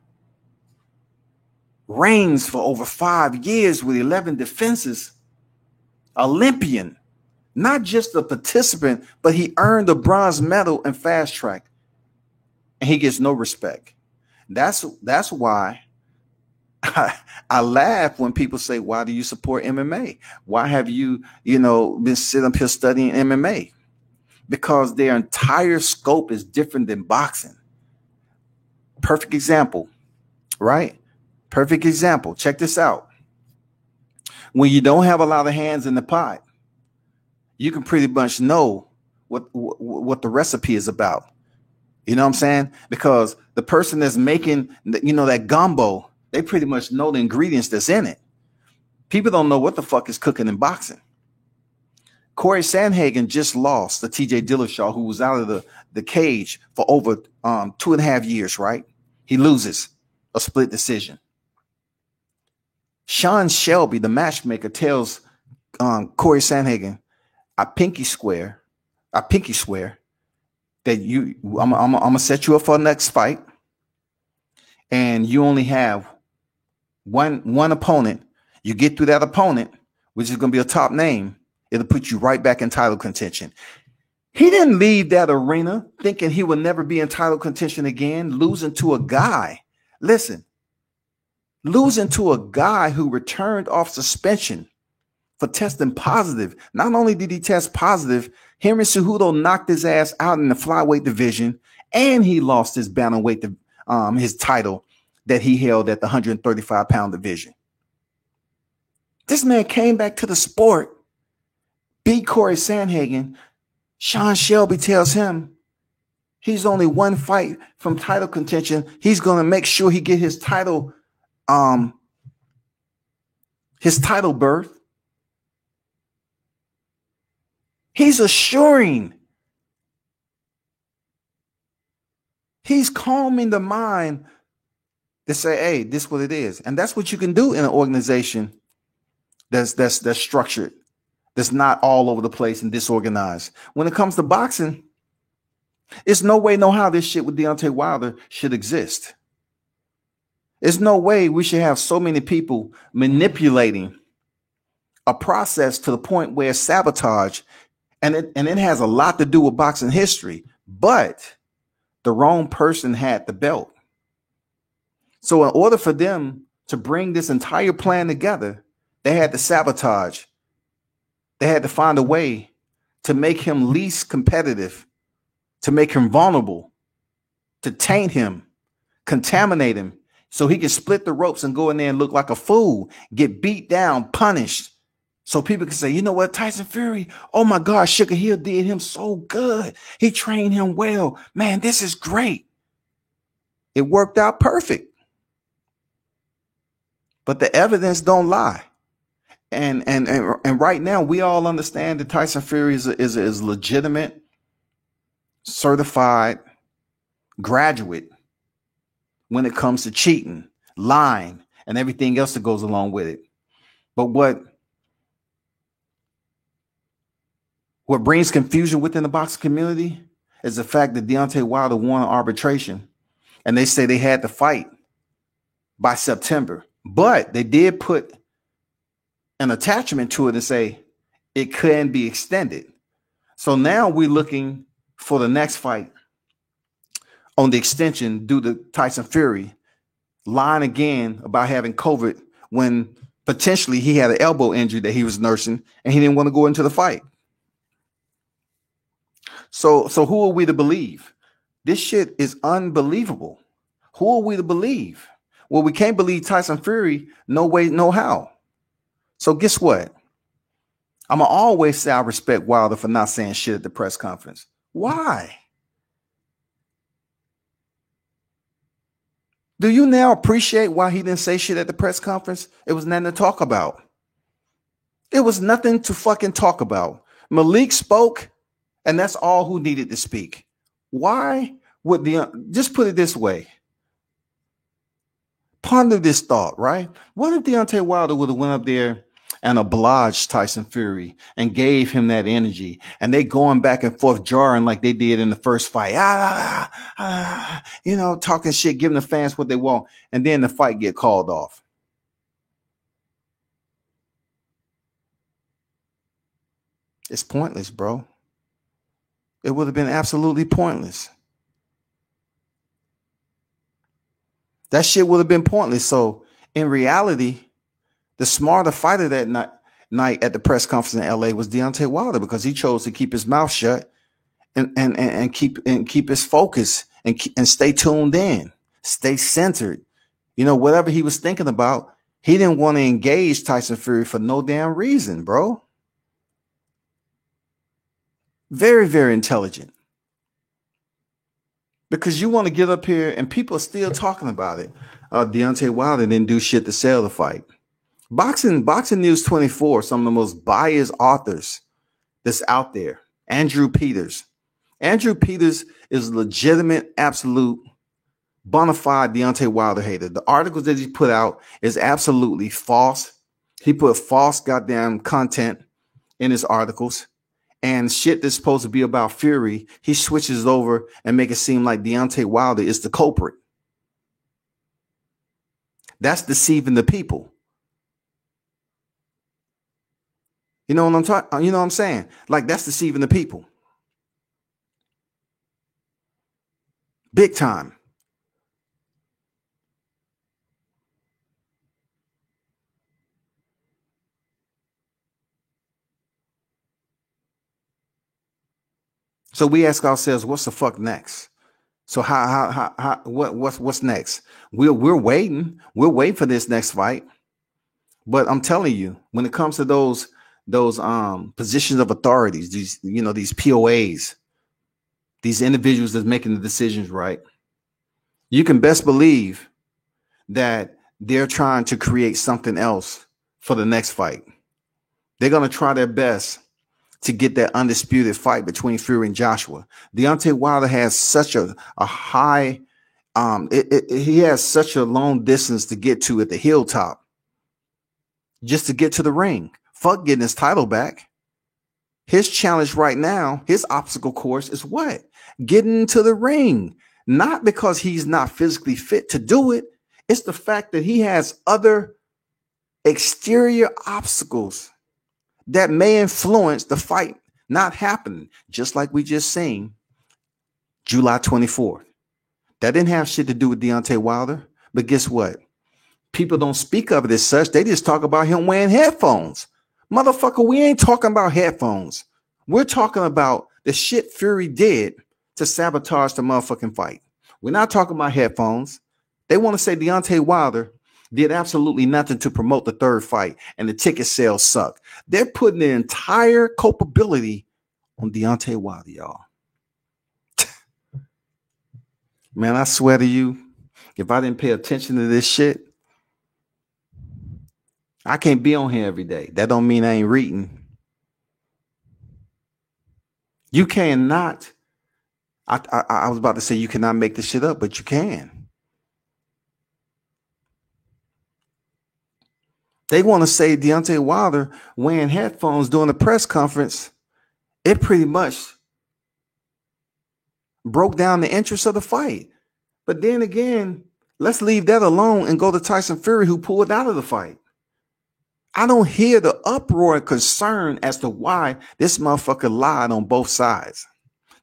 S2: reigns for over 5 years with 11 defenses. Olympian, not just a participant, but he earned a bronze medal in fast track, and he gets no respect. That's why I laugh when people say, "Why do you support MMA? Why have you been sitting up here studying MMA?" Because their entire scope is different than boxing. Perfect example, right? Perfect example. Check this out. When you don't have a lot of hands in the pot, you can pretty much know what the recipe is about. You know what I'm saying? Because the person that's making that gumbo, they pretty much know the ingredients that's in it. People don't know what the fuck is cooking in boxing. Corey Sandhagen just lost to TJ Dillashaw, who was out of the cage for over 2.5 years, right? He loses a split decision. Sean Shelby, the matchmaker, tells Corey Sandhagen, I pinky swear that I'm gonna set you up for the next fight, and you only have one opponent. You get through that opponent, which is gonna be a top name, it'll put you right back in title contention. He didn't leave that arena thinking he would never be in title contention again, losing to a guy. Listen, losing to a guy who returned off suspension for testing positive. Not only did he test positive, Henry Cejudo knocked his ass out in the flyweight division, and he lost his bantamweight, his title that he held at the 135-pound division. This man came back to the sport, beat Corey Sandhagen. Sean Shelby tells him he's only one fight from title contention. He's going to make sure he get his title berth. He's assuring. He's calming the mind to say, hey, this is what it is. And that's what you can do in an organization that's structured, that's not all over the place and disorganized. When it comes to boxing, it's no way, no how this shit with Deontay Wilder should exist. There's no way we should have so many people manipulating a process to the point where it's sabotage. And it has a lot to do with boxing history, but the wrong person had the belt. So in order for them to bring this entire plan together, they had to sabotage. They had to find a way to make him least competitive, to make him vulnerable, to taint him, contaminate him, so he could split the ropes and go in there and look like a fool, get beat down, punished. So people can say, you know what, Tyson Fury, oh my God, Sugar Hill did him so good. He trained him well. Man, this is great. It worked out perfect. But the evidence don't lie. And right now, we all understand that Tyson Fury is legitimate, certified graduate when it comes to cheating, lying, and everything else that goes along with it. But what brings confusion within the boxing community is the fact that Deontay Wilder won an arbitration, and they say they had to fight by September. But they did put an attachment to it and say it can be extended. So now we're looking for the next fight on the extension due to Tyson Fury lying again about having COVID when potentially he had an elbow injury that he was nursing and he didn't want to go into the fight. So who are we to believe? This shit is unbelievable. Who are we to believe? Well, we can't believe Tyson Fury. No way, no how. So guess what? I'm going to always say I respect Wilder for not saying shit at the press conference. Why? Do you now appreciate why he didn't say shit at the press conference? It was nothing to talk about. It was nothing to fucking talk about. Malik spoke, and that's all who needed to speak. Why would just put it this way? Ponder this thought, right? What if Deontay Wilder would have went up there and obliged Tyson Fury and gave him that energy, and they going back and forth jarring like they did in the first fight, talking shit, giving the fans what they want, and then the fight get called off? It's pointless, bro. It would have been absolutely pointless. That shit would have been pointless. So in reality, the smarter fighter that night at the press conference in LA was Deontay Wilder, because he chose to keep his mouth shut and keep his focus and stay tuned in, stay centered. Whatever he was thinking about, he didn't want to engage Tyson Fury for no damn reason, bro. Very, very intelligent. Because you want to get up here and people are still talking about it. Deontay Wilder didn't do shit to sell the fight. Boxing News 24, some of the most biased authors that's out there. Andrew Peters. Andrew Peters is a legitimate, absolute, bona fide Deontay Wilder hater. The articles that he put out is absolutely false. He put false goddamn content in his articles. And shit that's supposed to be about Fury, he switches over and make it seem like Deontay Wilder is the culprit. That's deceiving the people. You know what I'm talking? You know what I'm saying? Like, that's deceiving the people. Big time. So we ask ourselves, what's the fuck next? So what's next? We're waiting. We're waiting for this next fight. But I'm telling you, when it comes to those positions of authorities, these POAs, these individuals that's making the decisions, right? You can best believe that they're trying to create something else for the next fight. They're going to try their best to get that undisputed fight between Fury and Joshua. Deontay Wilder has such a high, he has such a long distance to get to at the hilltop just to get to the ring. Fuck getting his title back. His challenge right now, his obstacle course is what? Getting into the ring. Not because he's not physically fit to do it. It's the fact that he has other exterior obstacles that may influence the fight not happening, just like we just seen July 24th. That didn't have shit to do with Deontay Wilder. But guess what? People don't speak of it as such. They just talk about him wearing headphones. Motherfucker, we ain't talking about headphones. We're talking about the shit Fury did to sabotage the motherfucking fight. We're not talking about headphones. They want to say Deontay Wilder did absolutely nothing to promote the third fight and the ticket sales suck. They're putting the entire culpability on Deontay Wilder, y'all. Man, I swear to you, if I didn't pay attention to this shit, I can't be on here every day. That don't mean I ain't reading. You cannot. I was about to say you cannot make this shit up, but you can. They want to say Deontay Wilder wearing headphones during the press conference. It pretty much broke down the interest of the fight. But then again, let's leave that alone and go to Tyson Fury, who pulled out of the fight. I don't hear the uproar and concern as to why this motherfucker lied on both sides.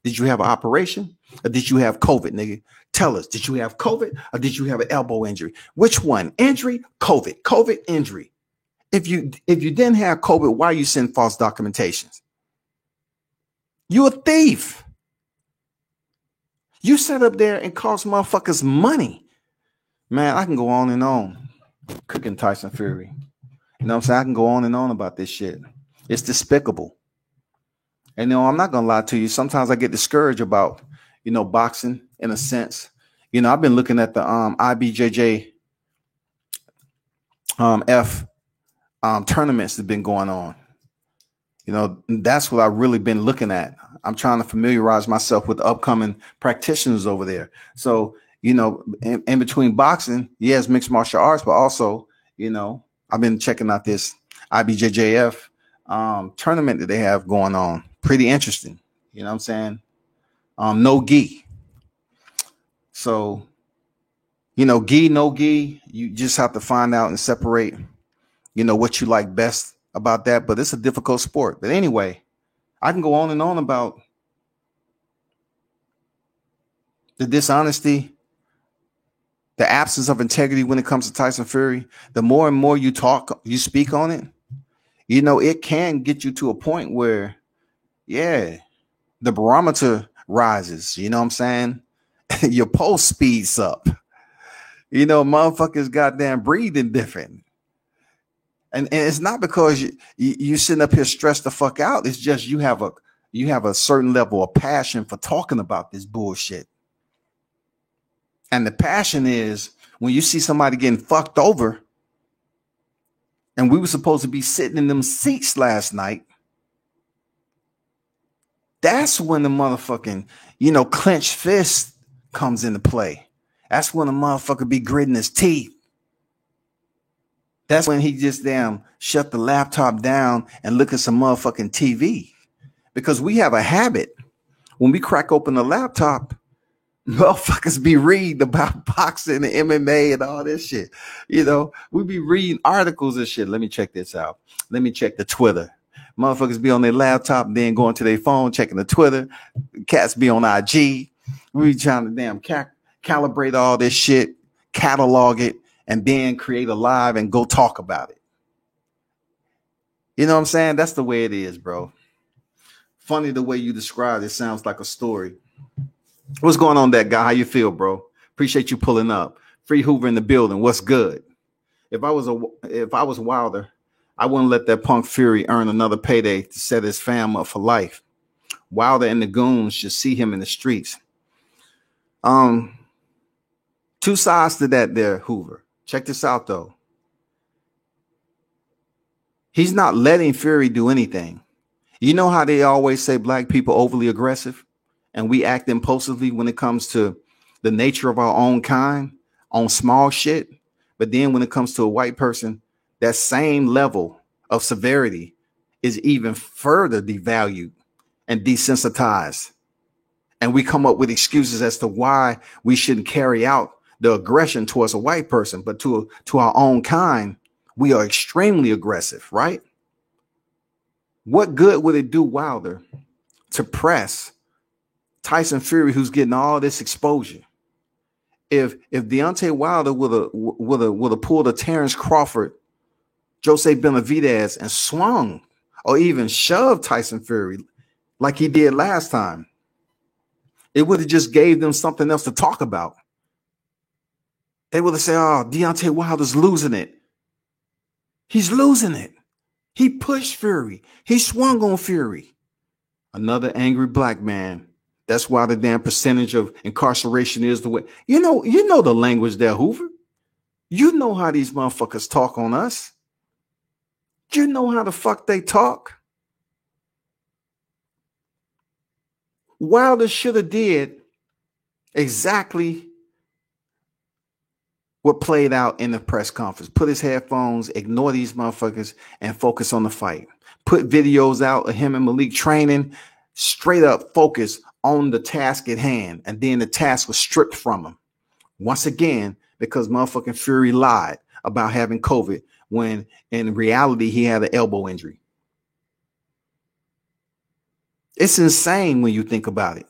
S2: Did you have an operation or did you have COVID, nigga? Tell us, did you have COVID or did you have an elbow injury? Which one? Injury? COVID, injury. If you didn't have COVID, why you send false documentations? You a thief. You sat up there and cost motherfuckers money. Man, I can go on and on. Cooking Tyson Fury. You know what I'm saying? I can go on and on about this shit. It's despicable. And I'm not gonna lie to you. Sometimes I get discouraged about, boxing in a sense. I've been looking at the IBJJ F tournaments that have been going on. You know, that's what I've really been looking at. I'm trying to familiarize myself with the upcoming practitioners over there. So, you know, in between boxing, yes, mixed martial arts, but also, you know, I've been checking out this IBJJF tournament that they have going on. Pretty interesting. You know what I'm saying? No gi. So, you know, gi, no gi, you just have to find out and separate, you know, what you like best about that. But it's a difficult sport. But anyway, I can go on and on about the dishonesty, the absence of integrity when it comes to Tyson Fury. The more and more you talk, you speak on it, you know, it can get you to a point where, yeah, the barometer rises. You know what I'm saying? Your pulse speeds up. You know, motherfuckers goddamn breathing different. And it's not because you sitting up here stressed the fuck out. It's just you have a certain level of passion for talking about this bullshit. And the passion is when you see somebody getting fucked over, and we were supposed to be sitting in them seats last night. That's when the motherfucking, you know, clenched fist comes into play. That's when the motherfucker be gritting his teeth. That's when he just damn shut the laptop down and look at some motherfucking TV. Because we have a habit. When we crack open the laptop, motherfuckers be reading about boxing and MMA and all this shit. You know, we be reading articles and shit. Let me check this out. Let me check the Twitter. Motherfuckers be on their laptop and then going to their phone, checking the Twitter. Cats be on IG. We be trying to damn calibrate all this shit, catalog it, and then create a live and go talk about it. You know what I'm saying? That's the way it is, bro. Funny the way you describe it. Sounds like a story. What's going on, that guy? How you feel, bro? Appreciate you pulling up. Free Hoover in the building. What's good? If I was Wilder, I wouldn't let that punk Fury earn another payday to set his fam up for life. Wilder and the goons should see him in the streets. Two sides to that there, Hoover. Check this out, though. He's not letting Fury do anything. You know how they always say black people overly aggressive and we act impulsively when it comes to the nature of our own kind on small shit. But then when it comes to a white person, that same level of severity is even further devalued and desensitized. And we come up with excuses as to why we shouldn't carry out the aggression towards a white person, but to our own kind, we are extremely aggressive, right? What good would it do Wilder to press Tyson Fury, who's getting all this exposure? If Deontay Wilder would have pulled a Terrence Crawford, Jose Benavidez, and swung or even shoved Tyson Fury like he did last time, it would have just gave them something else to talk about. They would have said, oh, Deontay Wilder's losing it. He's losing it. He pushed Fury. He swung on Fury. Another angry black man. That's why the damn percentage of incarceration is the way. You know the language there, Hoover. You know how these motherfuckers talk on us. You know how the fuck they talk. Wilder should have did exactly what played out in the press conference. Put his headphones, ignore these motherfuckers, and focus on the fight. Put videos out of him and Malik training, straight up focus on the task at hand. And then the task was stripped from him. Once again, because motherfucking Fury lied about having COVID when in reality he had an elbow injury. It's insane when you think about it.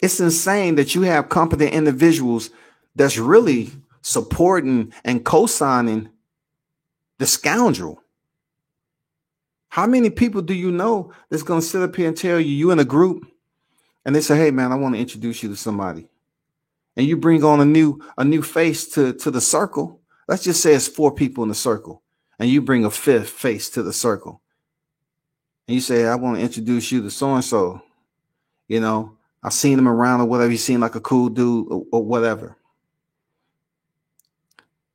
S2: It's insane that you have competent individuals that's really supporting and co-signing the scoundrel. How many people do you know that's going to sit up here and tell you in a group and they say, hey, man, I want to introduce you to somebody. And you bring on a new face to the circle. Let's just say it's 4 people in the circle and you bring a 5th face to the circle. And you say, I want to introduce you to so-and-so. You know, I've seen him around or whatever. He seemed like a cool dude or whatever.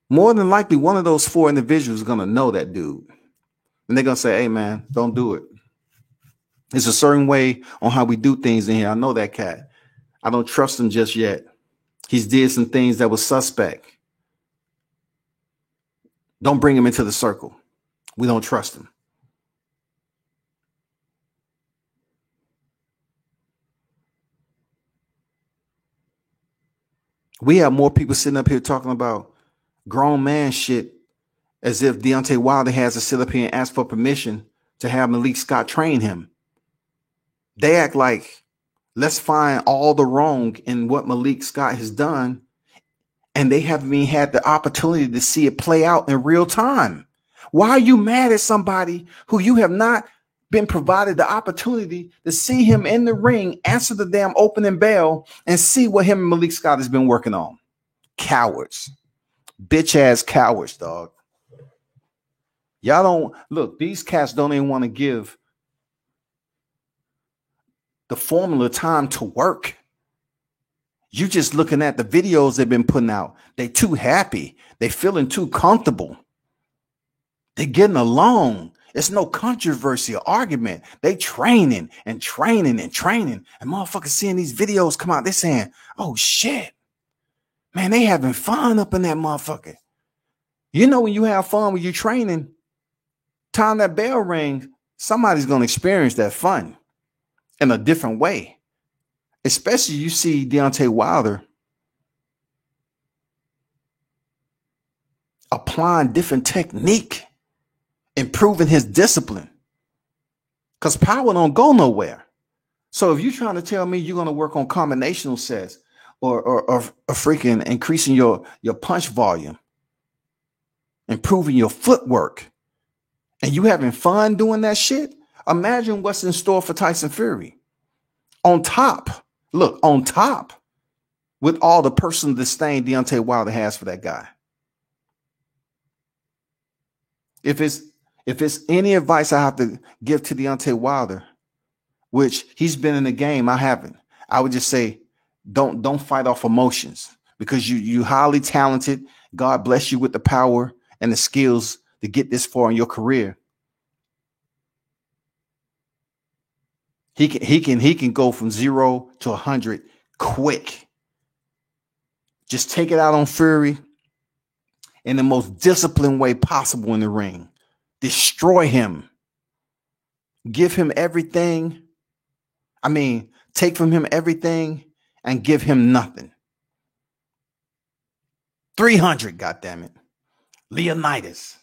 S2: More than likely, one of those 4 individuals is going to know that dude. And they're going to say, hey, man, don't do it. It's a certain way on how we do things in here. I know that cat. I don't trust him just yet. He's did some things that was suspect. Don't bring him into the circle. We don't trust him. We have more people sitting up here talking about grown man shit as if Deontay Wilder has to sit up here and ask for permission to have Malik Scott train him. They act like, let's find all the wrong in what Malik Scott has done. And they haven't even had the opportunity to see it play out in real time. Why are you mad at somebody who you have not been provided the opportunity to see him in the ring, answer the damn opening bell, and see what him and Malik Scott has been working on? Cowards. Bitch ass cowards, dog. Y'all don't look, these cats don't even want to give the formula time to work. You just looking at the videos they've been putting out. They too happy. They feeling too comfortable. They getting along. It's no controversy or argument. They training and training and training. And motherfuckers seeing these videos come out, they saying, oh shit. Man, they having fun up in that motherfucker. You know, when you have fun when you're training, time that bell rings, somebody's going to experience that fun in a different way. Especially you see Deontay Wilder applying different technique, improving his discipline. Because power don't go nowhere. So if you're trying to tell me you're going to work on combinational sets or freaking increasing your punch volume, improving your footwork, and you having fun doing that shit, imagine what's in store for Tyson Fury. On top, look, on top, with all the personal disdain Deontay Wilder has for that guy. If it's any advice I have to give to Deontay Wilder, which he's been in the game, I haven't, I would just say, don't fight off emotions, because you highly talented. God bless you with the power and the skills to get this far in your career. He can go from 0 to 100 quick. Just take it out on Fury in the most disciplined way possible in the ring. Destroy him. Give him everything. I mean, take from him everything and give him nothing. 300, goddammit. Leonidas.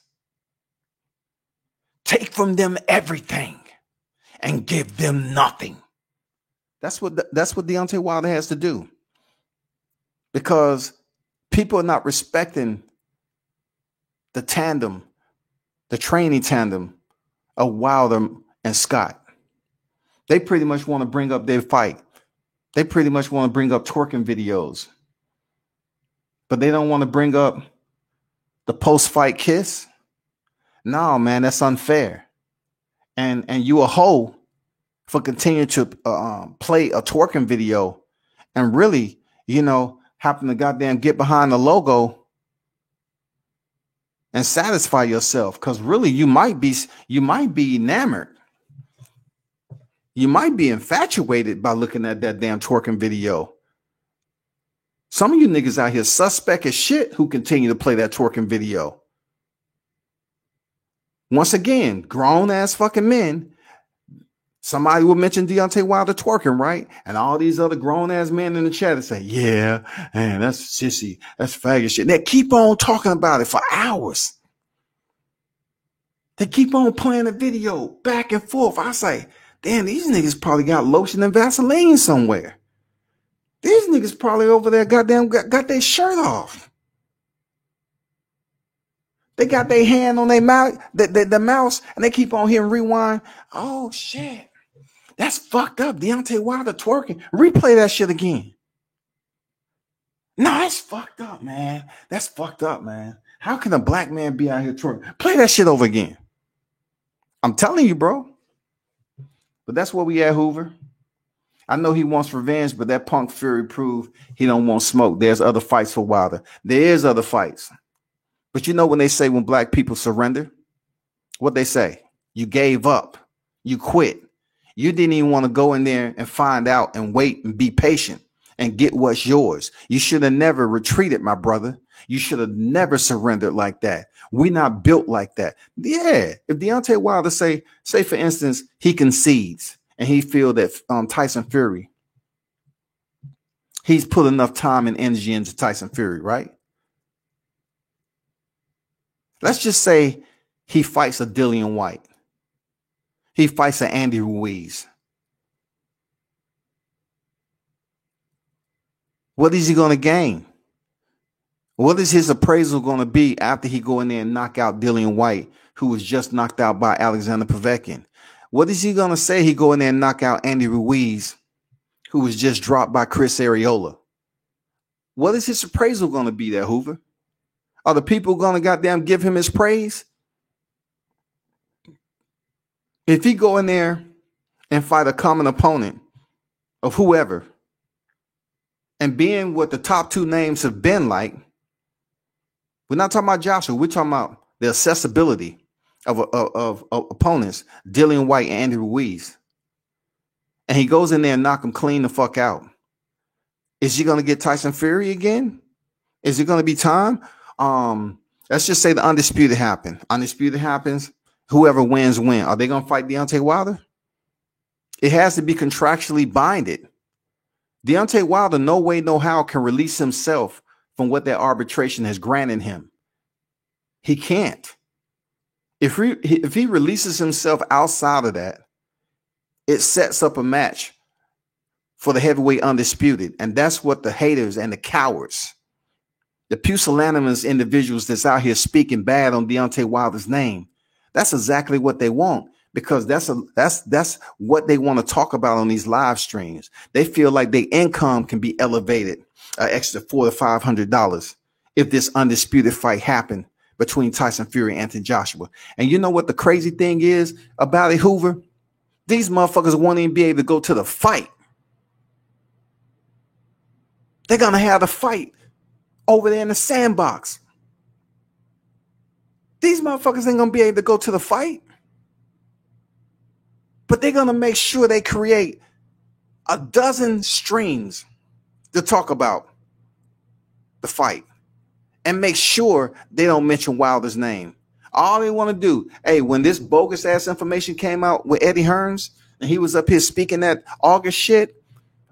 S2: Take from them everything and give them nothing. That's what Deontay Wilder has to do. Because people are not respecting the tandem, the training tandem of Wilder and Scott. They pretty much want to bring up their fight. They pretty much want to bring up twerking videos. But they don't want to bring up the post-fight kiss. No, man, that's unfair. And you a hoe for continuing to play a twerking video and really, happen to goddamn get behind the logo and satisfy yourself. Because really, you might be enamored. You might be infatuated by looking at that damn twerking video. Some of you niggas out here suspect as shit who continue to play that twerking video. Once again, grown ass fucking men. Somebody will mention Deontay Wilder twerking, right? And all these other grown ass men in the chat will say, yeah, man, that's sissy. That's faggot shit. They keep on talking about it for hours. They keep on playing the video back and forth. I say, damn, these niggas probably got lotion and Vaseline somewhere. These niggas probably over there goddamn got their shirt off. They got their hand on their mouth, the mouse, and they keep on hearing rewind. Oh, shit. That's fucked up. Deontay Wilder twerking. Replay that shit again. No, that's fucked up, man. That's fucked up, man. How can a black man be out here twerking? Play that shit over again. I'm telling you, bro. But that's where we at, Hoover. I know he wants revenge, but that Punk Fury proved he don't want smoke. There's other fights for Wilder. There is other fights. But you know when they say when black people surrender, what they say? You gave up. You quit. You didn't even want to go in there and find out and wait and be patient and get what's yours. You should have never retreated, my brother. You should have never surrendered like that. We're not built like that. Yeah. If Deontay Wilder say for instance, he concedes and he feel that Tyson Fury, he's put enough time and energy into Tyson Fury, right? Let's just say he fights a Dillian White. He fights an Andy Ruiz. What is he going to gain? What is his appraisal going to be after he go in there and knock out Dillian White, who was just knocked out by Alexander Povetkin? What is he going to say? He go in there and knock out Andy Ruiz, who was just dropped by Chris Arreola. What is his appraisal going to be there, Hoover? Are the people going to goddamn give him his praise? If he go in there and fight a common opponent of whoever, and being what the top two names have been like, we're not talking about Joshua. We're talking about the accessibility of opponents, Dillian White and Andy Ruiz. And he goes in there and knock him clean the fuck out. Is he going to get Tyson Fury again? Is it going to be time? Let's just say the undisputed happen. Undisputed happens. Whoever wins, win. Are they going to fight Deontay Wilder? It has to be contractually binded. Deontay Wilder, no way, no how, can release himself from what that arbitration has granted him. He can't. If he releases himself outside of that, it sets up a match for the heavyweight undisputed. And that's what the haters and the cowards, the pusillanimous individuals that's out here speaking bad on Deontay Wilder's name, that's exactly what they want, because that's what they want to talk about on these live streams. They feel like their income can be elevated an extra $400 to $500 if this undisputed fight happened between Tyson Fury and Anthony Joshua. And you know what the crazy thing is about it, Hoover? These motherfuckers won't even be able to go to the fight. They're going to have the fight over there in the sandbox. These motherfuckers ain't going to be able to go to the fight. But they're going to make sure they create a dozen streams to talk about the fight and make sure they don't mention Wilder's name. All they want to do, hey, when this bogus ass information came out with Eddie Hearns and he was up here speaking that August shit,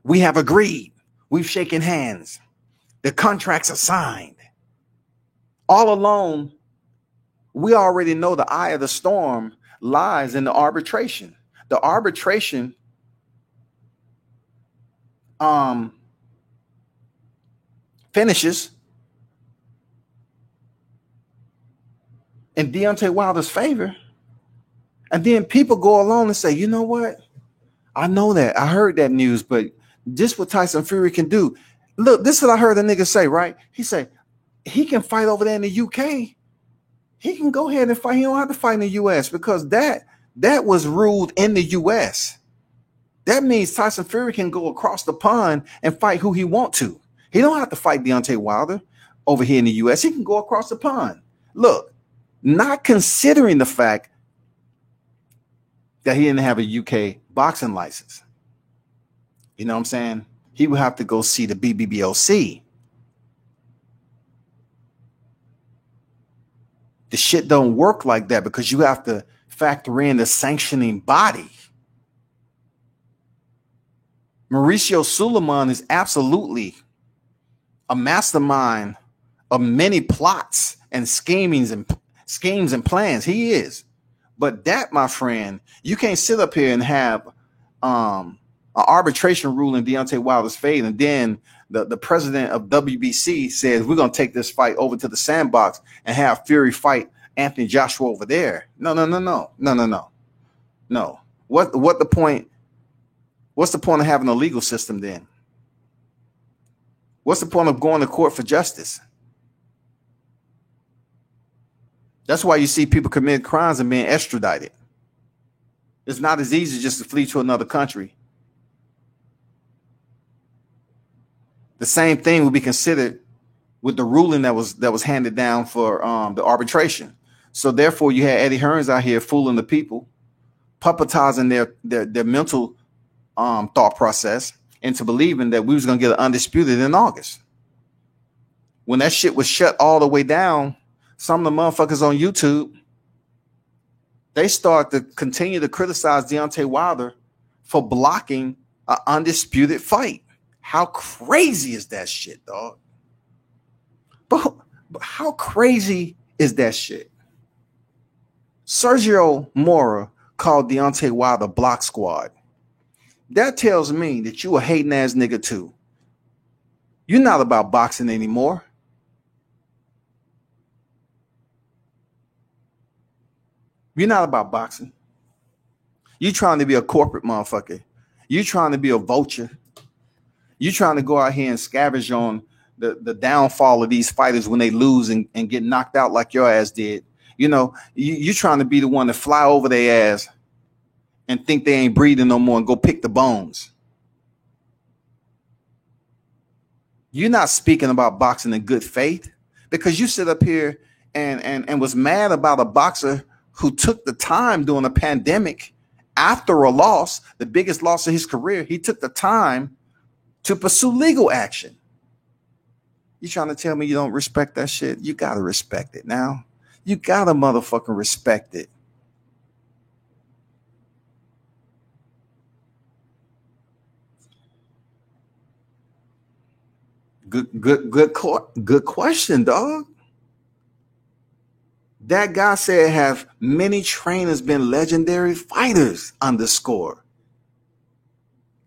S2: we have agreed. We've shaken hands. The contracts are signed. All alone, we already know the eye of the storm lies in the arbitration. The arbitration finishes in Deontay Wilder's favor. And then people go along and say, you know what? I know that. I heard that news, but this what Tyson Fury can do. Look, this is what I heard the nigga say, right? He said he can fight over there in the UK. He can go ahead and fight. He don't have to fight in the US because that was ruled in the US. That means Tyson Fury can go across the pond and fight who he want to. He don't have to fight Deontay Wilder over here in the US. He can go across the pond. Look, not considering the fact that he didn't have a UK boxing license. You know what I'm saying? He would have to go see the BBBOC. The shit don't work like that because you have to factor in the sanctioning body. Mauricio Suleiman is absolutely a mastermind of many plots and schemes and plans. He is. But that, my friend, you can't sit up here and have an arbitration rule in Deontay Wilder's favor, and then the president of WBC says we're going to take this fight over to the sandbox and have Fury fight Anthony Joshua over there. No. What the point? What's the point of having a legal system then? What's the point of going to court for justice? That's why you see people commit crimes and being extradited. It's not as easy just to flee to another country. The same thing would be considered with the ruling that was handed down for the arbitration. So therefore, you had Eddie Hearns out here fooling the people puppetizing their mental thought process into believing that we was going to get undisputed in August. When that shit was shut all the way down, some of the motherfuckers on YouTube, they start to continue to criticize Deontay Wilder for blocking an undisputed fight. How crazy is that shit, dog? But how crazy is that shit? Sergio Mora called Deontay Wilder Block Squad. That tells me that you a hating ass nigga too. You're not about boxing anymore. You're not about boxing. You trying to be a corporate motherfucker. You trying to be a vulture. You trying to go out here and scavenge on the downfall of these fighters when they lose and get knocked out like your ass did. You know, you trying to be the one to fly over their ass and think they ain't breathing no more and go pick the bones. You're not speaking about boxing in good faith because you sit up here and was mad about a boxer who took the time during a pandemic after a loss, the biggest loss of his career. He took the time to pursue legal action. You trying to tell me you don't respect that shit? You got to respect it now. You got to motherfucking respect it. Good question, dog. That guy said, have many trainers been legendary fighters, underscore.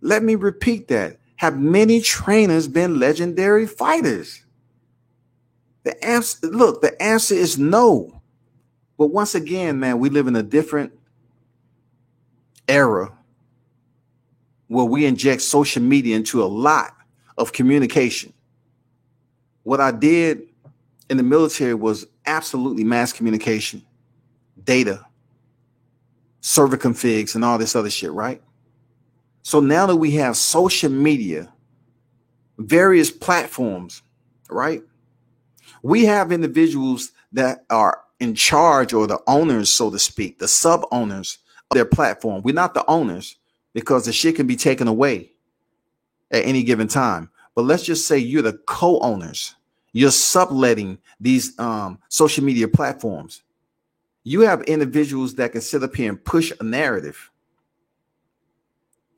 S2: Let me repeat that. Have many trainers been legendary fighters? The answer is no. But once again, man, we live in a different era where we inject social media into a lot of communication. What I did in the military was absolutely mass communication, data, server configs, and all this other shit, right? So now that we have social media, various platforms, right? We have individuals that are in charge, or the owners, so to speak, the sub-owners of their platform. We're not the owners because the shit can be taken away at any given time. But let's just say you're the co-owners. You're subletting these social media platforms. You have individuals that can sit up here and push a narrative.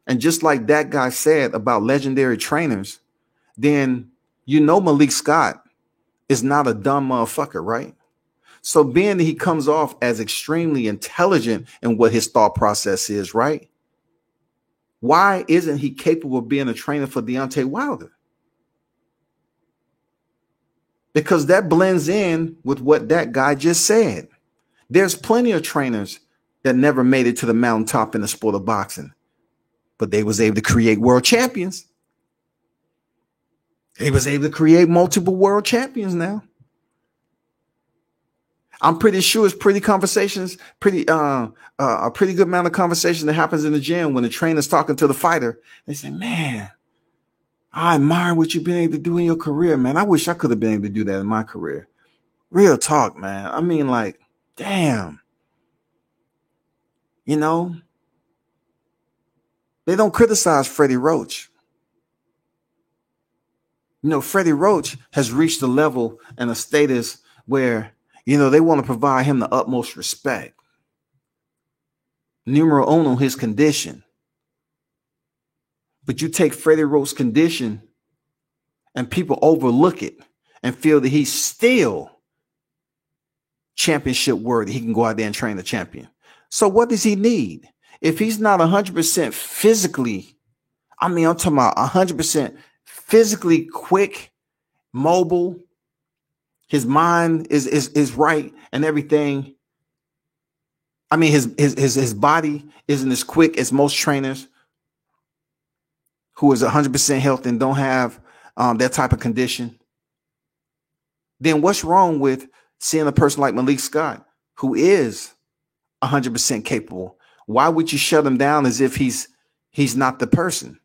S2: And just like that guy said about legendary trainers, then you know Malik Scott is not a dumb motherfucker, right? So being that he comes off as extremely intelligent in what his thought process is, right? Why isn't he capable of being a trainer for Deontay Wilder? Because that blends in with what that guy just said. There's plenty of trainers that never made it to the mountaintop in the sport of boxing, but they was able to create world champions. They was able to create multiple world champions now. I'm pretty sure it's a pretty good amount of conversation that happens in the gym when the trainer's talking to the fighter. They say, man, I admire what you've been able to do in your career, man. I wish I could have been able to do that in my career. Real talk, man. I mean, like, damn. You know, they don't criticize Freddie Roach. You know, Freddie Roach has reached a level and a status where, you know, they want to provide him the utmost respect. Numero uno, his condition. But you take Freddie Roach's condition and people overlook it and feel that he's still championship worthy. He can go out there and train a champion. So what does he need? If he's not 100% physically, I'm talking about 100% physically quick, mobile, his mind is right and everything. I mean, his body isn't as quick as most trainers who is 100% healthy and don't have that type of condition. Then what's wrong with seeing a person like Malik Scott, who is 100% capable? Why would you shut him down as if he's not the person?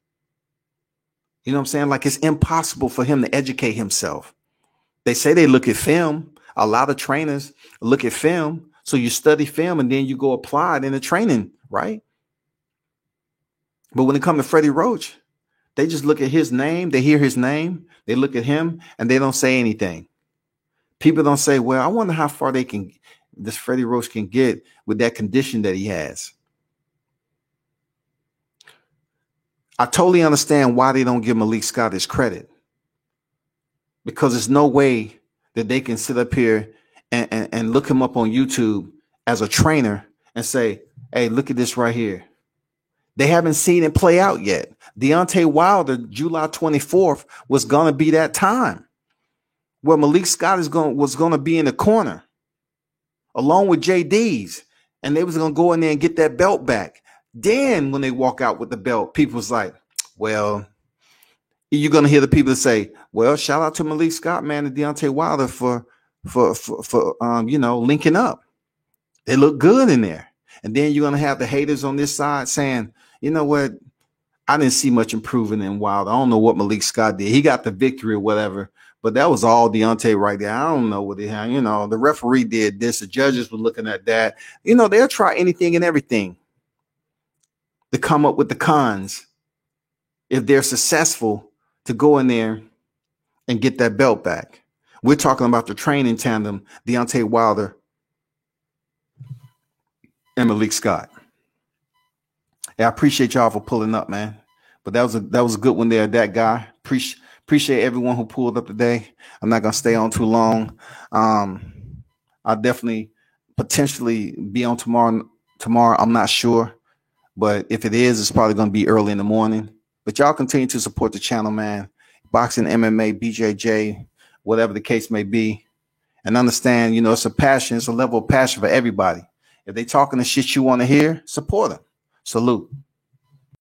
S2: You know what I'm saying? Like, it's impossible for him to educate himself. They say they look at film. A lot of trainers look at film. So you study film and then you go apply it in the training, right? But when it comes to Freddie Roach, they just look at his name, they hear his name, they look at him, and they don't say anything. People don't say, well, I wonder how far this Freddie Roach can get with that condition that he has. I totally understand why they don't give Malik Scott his credit, because there's no way that they can sit up here and look him up on YouTube as a trainer and say, hey, look at this right here. They haven't seen it play out yet. Deontay Wilder, July 24th, was going to be that time where Malik Scott was going to be in the corner along with JD's, and they was going to go in there and get that belt back. Then when they walk out with the belt, people was like, well, you're going to hear the people say, well, shout out to Malik Scott, man, and Deontay Wilder for linking up. They look good in there. And then you're going to have the haters on this side saying, you know what? I didn't see much improvement in Wilder. I don't know what Malik Scott did. He got the victory or whatever, but that was all Deontay right there. I don't know what he had. The referee did this. The judges were looking at that. They'll try anything and everything to come up with the cons if they're successful to go in there and get that belt back. We're talking about the training tandem, Deontay Wilder and Malik Scott. Yeah, I appreciate y'all for pulling up, man. But that was a good one there, that guy. Appreciate everyone who pulled up today. I'm not gonna stay on too long. I'll definitely potentially be on tomorrow. I'm not sure, but if it is, it's probably gonna be early in the morning. But y'all continue to support the channel, man. Boxing, MMA, BJJ, whatever the case may be, and understand, it's a passion. It's a level of passion for everybody. If they talking the shit you want to hear, support them. Salute.